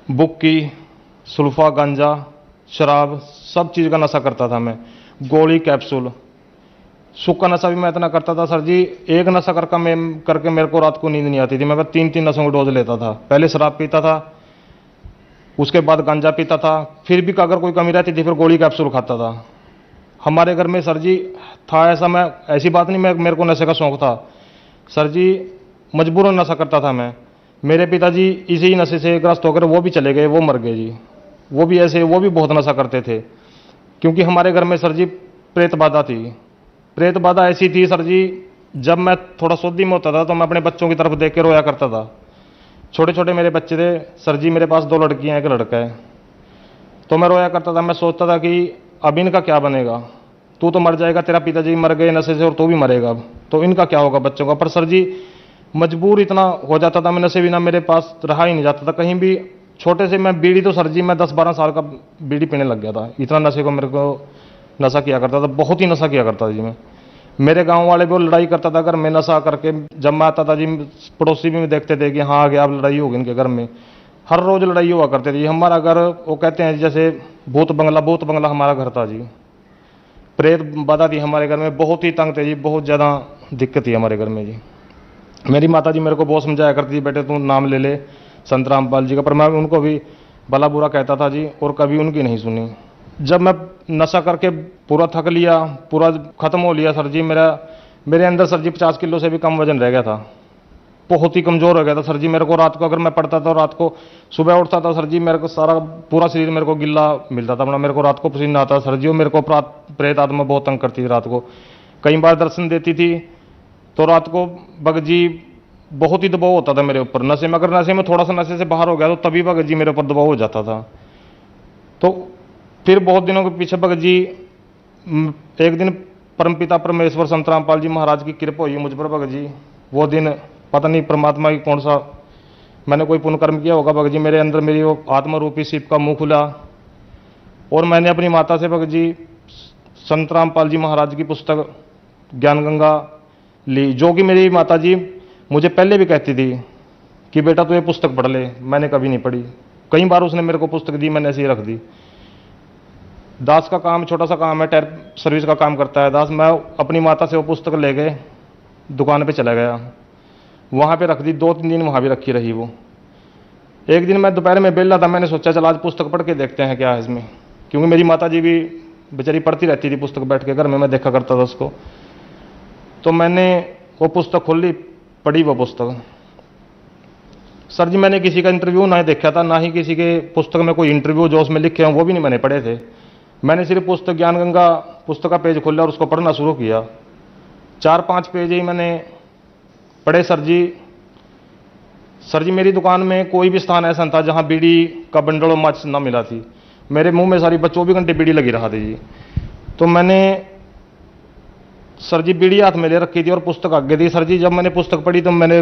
बुक्की, सुल्फा, गांजा, शराब, सब चीज़ का नशा करता था मैं। गोली, कैप्सूल, सूखा नशा भी मैं इतना करता था सर जी। एक नशा करके मेरे को रात को नींद नहीं आती थी। मैं 3-3 नशों को डोज लेता था। पहले शराब पीता था, उसके बाद गांजा पीता था, फिर भी अगर कोई कमी रहती थी फिर गोली, कैप्सूल खाता था। हमारे घर में सर जी था ऐसा, मैं ऐसी बात नहीं मेरे को नशे का शौक था सर जी, मजबूरन नशा करता था मैं। मेरे पिताजी इसी नशे से ग्रस्त होकर वो भी चले गए, वो मर गए जी। वो भी बहुत नशा करते थे, क्योंकि हमारे घर में सर जी प्रेत बाधा थी। प्रेत बाधा ऐसी थी सर जी, जब मैं थोड़ा सोदी में होता था तो मैं अपने बच्चों की तरफ देख के रोया करता था। छोटे छोटे मेरे बच्चे थे सर जी, मेरे पास 2 लड़कियां हैं, 1 लड़का है। तो मैं रोया करता था। मैं सोचता था कि अब इनका क्या बनेगा, तू तो मर जाएगा, तेरा पिताजी मर गए नशे से और तू भी मरेगा, अब तो इनका क्या होगा बच्चों का। पर सर जी मजबूर इतना हो जाता था मैं, नशे बिना मेरे पास रहा ही नहीं जाता था कहीं भी। छोटे से मैं बीड़ी तो सर जी मैं 10-12 साल का बीड़ी पीने लग गया था। इतना नशे को मेरे को नशा किया करता था, बहुत ही नशा किया करता था जी मैं। मेरे गांव वाले भी लड़ाई करता था अगर मैं नशा करके जब मैं आता था जी, पड़ोसी भी देखते थे कि हाँ आगे अब लड़ाई होगी इनके घर में। हर रोज लड़ाई हुआ करती थी। हमारा घर वो कहते हैं जैसे भूत बंगला हमारा घर था जी। प्रेत बाधा थी हमारे घर में, बहुत ही तंग थे जी, बहुत ज़्यादा दिक्कत थी हमारे घर में जी। मेरी माता जी मेरे को बहुत समझाया करती थी, बेटे तू नाम ले ले संत रामपाल जी का, पर मैं उनको भी भला बुरा कहता था जी, और कभी उनकी नहीं सुनी। जब मैं नशा करके पूरा थक लिया, पूरा ख़त्म हो लिया सर जी, मेरे अंदर सर जी 50 किलो से भी कम वजन रह गया था। बहुत ही कमज़ोर हो गया था सर जी। मेरे को रात को अगर मैं पढ़ता था, रात को सुबह उठता था सर जी, मेरे को सारा पूरा शरीर मेरे को गिल्ला मिलता था। मेरे को रात को पसीना आता सर जी, और मेरे को प्रेत आत्मा बहुत तंग करती थी रात को। कई बार दर्शन देती थी तो रात को बगजी बहुत ही दबाव होता था मेरे ऊपर। नशे में, अगर नशे में थोड़ा सा नशे से बाहर हो गया तो तभी भगत जी मेरे ऊपर दबाव हो जाता था। तो फिर बहुत दिनों के पीछे भगत जी एक दिन परमपिता परमेश्वर संत रामपाल जी महाराज की कृपा हुई मुझ पर भगत जी। वो दिन पता नहीं परमात्मा की कौन सा मैंने कोई पुण्य कर्म किया होगा भगत जी, मेरे अंदर मेरी वो आत्मा रूपी शिव का मुंह खुला और मैंने अपनी माता से भगत जी संत रामपाल जी महाराज की पुस्तक ज्ञान गंगा ली, जो कि मेरी माता जी मुझे पहले भी कहती थी कि बेटा तू ये पुस्तक पढ़ ले। मैंने कभी नहीं पढ़ी। कई बार उसने मेरे को पुस्तक दी, मैंने ऐसे ही रख दी। दास का काम छोटा सा काम है, टायर सर्विस का काम करता है दास। मैं अपनी माता से वो पुस्तक ले गए दुकान पे चला गया, वहाँ पे रख दी। 2-3 दिन वहाँ भी रखी रही वो। एक दिन मैं दोपहर में बेला था, मैंने सोचा चल आज पुस्तक पढ़ के देखते हैं क्या है इसमें, क्योंकि मेरी माता जी भी बेचारी पढ़ती रहती थी पुस्तक बैठ के घर में, मैं देखा करता था उसको। तो मैंने वो पुस्तक खोल ली, पढ़ी वो पुस्तक। सर जी मैंने किसी का इंटरव्यू ना देखा था, ना ही किसी के पुस्तक में कोई इंटरव्यू जो उसमें लिखे हों वो भी नहीं मैंने पढ़े थे। मैंने सिर्फ पुस्तक ज्ञान गंगा पुस्तक का पेज खोला और उसको पढ़ना शुरू किया। 4-5 पेज ही मैंने पढ़े। सर जी मेरी दुकान में कोई भी स्थान ऐसा था जहां बीड़ी का बंडल और माचिस ना मिला थी। मेरे मुंह में सारी 24 घंटे बीड़ी लगी रहा थी जी। तो मैंने सर जी बीड़ी हाथ में ले रखी थी और पुस्तक आगे दी। सर जी जब मैंने पुस्तक पढ़ी तो मैंने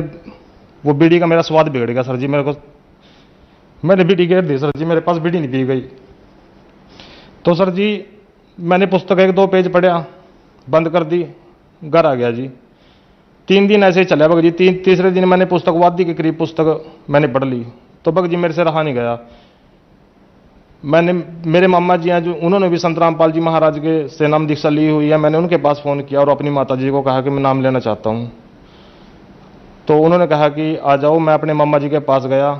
वो बीड़ी का मेरा स्वाद बिगड़ गया। सर जी मैंने बीड़ी गिर दी। सर जी मेरे पास बीड़ी नहीं पी गई। तो सर जी मैंने पुस्तक 1-2 पेज पढ़ा, बंद कर दी, घर आ गया जी। 3 दिन ऐसे ही चला भगत जी। तीसरे दिन मैंने पुस्तक वादी के करीब पुस्तक मैंने पढ़ ली तो भगत जी मेरे से रहा नहीं गया। मेरे मामा जी हैं जो उन्होंने भी संत रामपाल जी महाराज के से नाम दीक्षा ली हुई है। मैंने उनके पास फ़ोन किया और अपनी माता जी को कहा कि मैं नाम लेना चाहता हूँ। तो उन्होंने कहा कि आ जाओ। मैं अपने मामा जी के पास गया,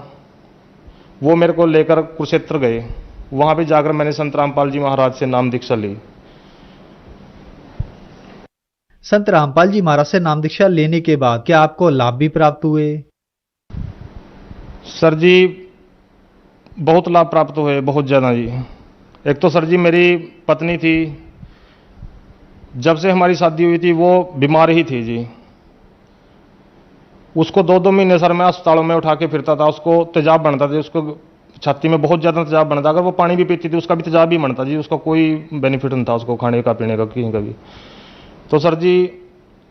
वो मेरे को लेकर कुरुक्षेत्र गए। वहाँ पे जाकर मैंने संत रामपाल जी महाराज से नाम दीक्षा ली। संत रामपाल जी महाराज से नाम दीक्षा लेने के बाद क्या आपको लाभ भी प्राप्त हुए? सर जी बहुत लाभ प्राप्त हुए, बहुत ज़्यादा जी। एक तो सर जी मेरी पत्नी थी, जब से हमारी शादी हुई थी वो बीमार ही थी जी। उसको 2-2 महीने सर मैं अस्पतालों में उठा के फिरता था। उसको तेजाब बनता था, उसको छाती में बहुत ज़्यादा तेजाब बनता। अगर वो पानी भी पीती थी उसका भी तेजाब ही बनता जी। उसका कोई बेनिफिट नहीं था उसको खाने का पीने का कहीं का भी। तो सर जी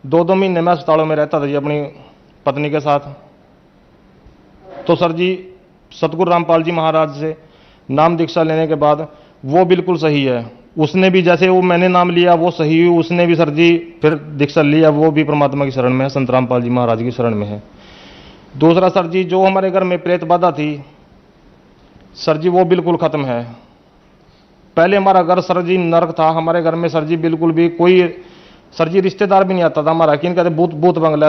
2-2 महीने में अस्पतालों में रहता था जी अपनी पत्नी के साथ। तो सर जी सतगुरु रामपाल जी महाराज से नाम दीक्षा लेने के बाद वो बिल्कुल सही है। उसने भी जैसे वो मैंने नाम लिया वो सही हुई, उसने भी सर जी फिर दीक्षा लिया, वो भी परमात्मा की शरण में है, संत रामपाल जी महाराज की शरण में है। दूसरा सर जी जो हमारे घर में प्रेत बाधा थी सर जी वो बिल्कुल खत्म है। पहले हमारा घर सर जी नरक था। हमारे घर में सर जी बिल्कुल भी कोई सर जी रिश्तेदार भी नहीं आता था हमारा। किन कहते भूत भूत बंगला।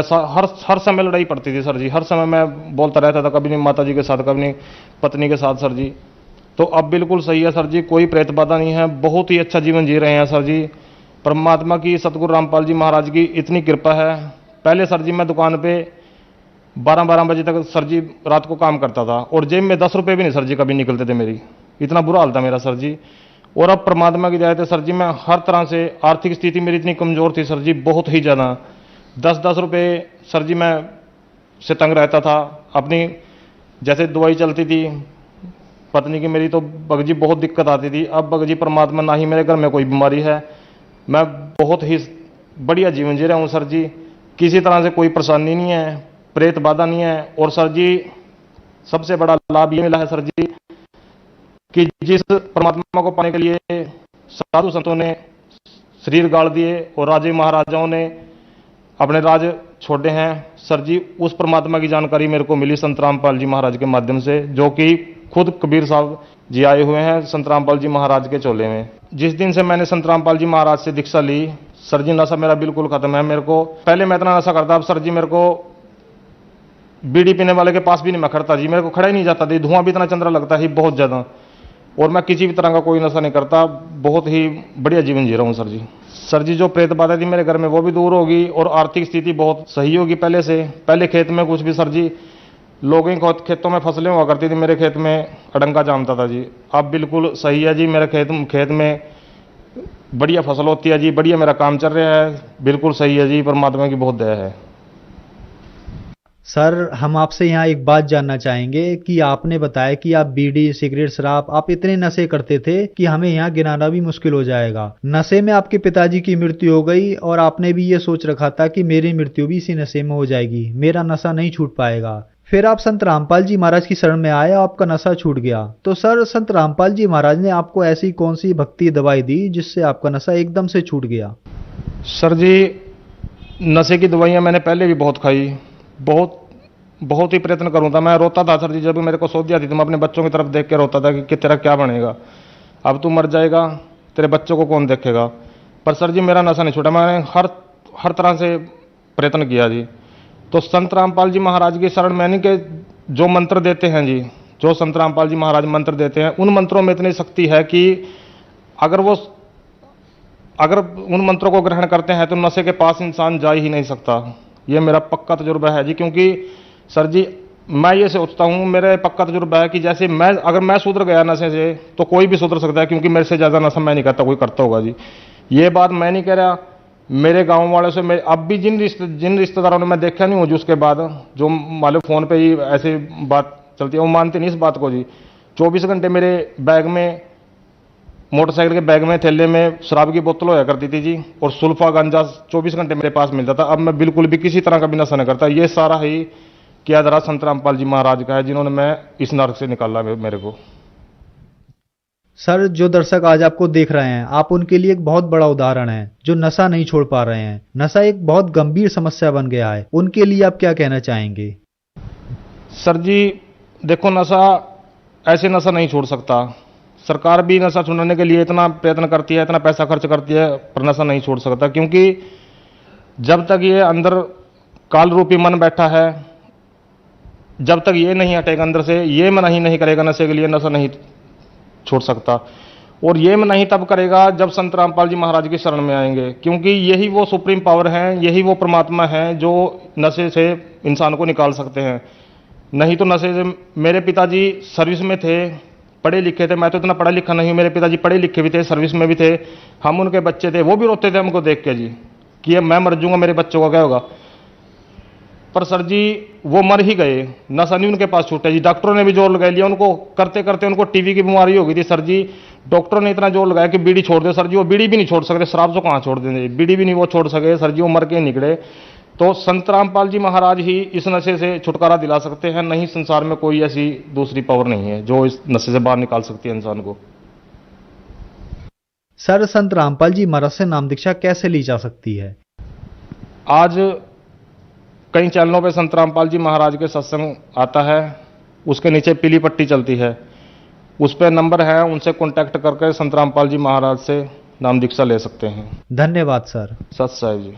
हर समय लड़ाई पड़ती थी सर जी। हर समय मैं बोलता रहता था, कभी नहीं माता जी के साथ, कभी नहीं पत्नी के साथ सर जी। तो अब बिल्कुल सही है सर जी, कोई प्रेत बाधा नहीं है। बहुत ही अच्छा जीवन जी रहे हैं सर जी। परमात्मा की सतगुरु रामपाल जी महाराज की इतनी कृपा है। पहले सर जी मैं दुकान पे 12-12 बजे तक सर जी रात को काम करता था और जेब में 10 रुपये भी नहीं सर जी कभी निकलते थे मेरी। इतना बुरा हाल था मेरा सर जी। और अब परमात्मा की दया से सर जी मैं हर तरह से, आर्थिक स्थिति मेरी इतनी कमज़ोर थी सर जी, बहुत ही ज़्यादा। 10-10 रुपये सर जी मैं से तंग रहता था। अपनी जैसे दवाई चलती थी पत्नी की मेरी तो भगत जी बहुत दिक्कत आती थी। अब भगत जी परमात्मा ना ही मेरे घर में कोई बीमारी है, मैं बहुत ही बढ़िया जीवन जी रहा हूँ सर जी। किसी तरह से कोई परेशानी नहीं है, प्रेत बाधा नहीं है। और सर जी सबसे बड़ा लाभ ये मिला है सर जी कि जिस परमात्मा को पाने के लिए साधु संतों ने शरीर गाड़ दिए और राजे महाराजाओं ने अपने राज छोड़े हैं सर जी, उस परमात्मा की जानकारी मेरे को मिली संत रामपाल जी महाराज के माध्यम से, जो कि खुद कबीर साहब जी आए हुए हैं संत रामपाल जी महाराज के चोले में। जिस दिन से मैंने संत रामपाल जी महाराज से दीक्षा ली सर जी नशा मेरा बिल्कुल खत्म है। मेरे को पहले मैं इतना नशा करता, अब सर जी मेरे को बीड़ी पीने वाले के पास भी नहीं मैं खड़ता जी। मेरे को खड़ा ही नहीं जाता थी, धुआं भी इतना चंद्रा लगता है बहुत ज़्यादा। और मैं किसी भी तरह का कोई नशा नहीं करता, बहुत ही बढ़िया जीवन जी रहा हूँ सर जी। सर जी जो प्रेत बाधा थी मेरे घर में वो भी दूर होगी और आर्थिक स्थिति बहुत सही होगी पहले से। पहले खेत में कुछ भी सर जी लोगों के खेतों में फसलें हुआ करती थी, मेरे खेत में अडंगा जामता था जी। अब बिल्कुल सही है जी, मेरे खेत में बढ़िया फसल होती है जी, बढ़िया मेरा काम चल रहा है, बिल्कुल सही है जी, परमात्मा की बहुत दया है। सर हम आपसे यहाँ एक बात जानना चाहेंगे कि आपने बताया कि आप बीड़ी सिगरेट शराब आप इतने नशे करते थे कि हमें यहाँ गिनाना भी मुश्किल हो जाएगा। नशे में आपके पिताजी की मृत्यु हो गई और आपने भी ये सोच रखा था कि मेरी मृत्यु भी इसी नशे में हो जाएगी, मेरा नशा नहीं छूट पाएगा। फिर आप संत रामपाल जी महाराज की शरण में आए, आपका नशा छूट गया। तो सर संत रामपाल जी महाराज ने आपको ऐसी कौन सी भक्ति दवाई दी जिससे आपका नशा एकदम से छूट गया? सर जी, नशे की दवाइयाँ मैंने पहले भी बहुत खाई, बहुत ही प्रयत्न करूँ था। मैं रोता था सर जी, जब भी मेरे को सोच आती थी मैं अपने बच्चों की तरफ देख के रोता था कि तेरा क्या बनेगा, अब तू मर जाएगा, तेरे बच्चों को कौन देखेगा। पर सर जी मेरा नशा नहीं छूटा, मैंने हर तरह से प्रयत्न किया जी। तो संत रामपाल जी महाराज की शरण मैंने के जो मंत्र देते हैं जी, जो संत रामपाल जी महाराज मंत्र देते हैं, उन मंत्रों में इतनी शक्ति है कि अगर उन मंत्रों को ग्रहण करते हैं तो नशे के पास इंसान जा ही नहीं सकता। ये मेरा पक्का तजुर्बा है जी। क्योंकि सर जी मैं ये सोचता हूँ, मेरा पक्का तजुर्बा है कि जैसे अगर मैं सुधर गया नशे से तो कोई भी सुधर सकता है, क्योंकि मेरे से ज़्यादा नशा मैं नहीं करता, कोई करता होगा जी। ये बात मैं नहीं कह रहा, मेरे गांव वालों से अब भी जिन रिश्तेदारों ने मैं देखा नहीं हूँ, उसके बाद जो मान फ़ोन पे ही ऐसी बात चलती है, वो मानते नहीं इस बात को जी। 24 घंटे मेरे बैग में, मोटरसाइकिल के बैग में, थैले में शराब की बोतल होया करती थी जी, और सुल्फा गांजा 24 घंटे मेरे पास मिलता था। अब मैं बिल्कुल भी किसी तरह का भी नशा नहीं करता। ये सारा ही किया जरा संत रामपाल जी महाराज का है, जिन्होंने मैं इस नर्क से निकाला मेरे को। सर जो दर्शक आज आपको देख रहे हैं, आप उनके लिए एक बहुत बड़ा उदाहरण है, जो नशा नहीं छोड़ पा रहे हैं। नशा एक बहुत गंभीर समस्या बन गया है, उनके लिए आप क्या कहना चाहेंगे? सर जी देखो, ऐसे नशा नहीं छोड़ सकता। सरकार भी नशा छुड़ाने के लिए इतना प्रयत्न करती है, इतना पैसा खर्च करती है, पर नशा नहीं छोड़ सकता। क्योंकि जब तक ये अंदर काल रूपी मन बैठा है, जब तक ये नहीं हटेगा अंदर से, ये मन ही नहीं करेगा नशे के लिए, नशा नहीं छोड़ सकता। और ये मन नहीं तब करेगा जब संत रामपाल जी महाराज की शरण में आएंगे, क्योंकि यही वो सुप्रीम पावर है, यही वो परमात्मा है जो नशे से इंसान को निकाल सकते हैं। नहीं तो नशे से, मेरे पिताजी सर्विस में थे, पढ़े लिखे थे, मैं तो इतना पढ़ा लिखा नहीं हूँ, मेरे पिताजी पढ़े लिखे भी थे, सर्विस में भी थे, हम उनके बच्चे थे, वो भी रोते थे हमको देख के जी कि ये मैं मर जाऊंगा, मेरे बच्चों का क्या होगा। पर सर जी वो मर ही गए, नशा नहीं उनके पास छूटा जी। डॉक्टरों ने भी जोर लगा लिया, उनको करते करते उनको टीबी की बीमारी हो गई थी सर जी। डॉक्टरों ने इतना जोर लगाया कि बीड़ी छोड़ दे सर जी, वो बीड़ी भी नहीं छोड़ सकते, शराब तो कहाँ छोड़ देंगे, बीड़ी भी नहीं वो छोड़ सके सर जी, वो मर के निकले। तो संत रामपाल जी महाराज ही इस नशे से छुटकारा दिला सकते हैं, नहीं संसार में कोई ऐसी दूसरी पावर नहीं है जो इस नशे से बाहर निकाल सकती है इंसान को। सर संत रामपाल जी महाराज से नाम दीक्षा कैसे ली जा सकती है? आज कई चैनलों पे संत रामपाल जी महाराज के सत्संग आता है, उसके नीचे पीली पट्टी चलती है, उस पर नंबर है, उनसे कांटेक्ट करके संत रामपाल जी महाराज से नाम दीक्षा ले सकते हैं। धन्यवाद सर। सत साहिब जी।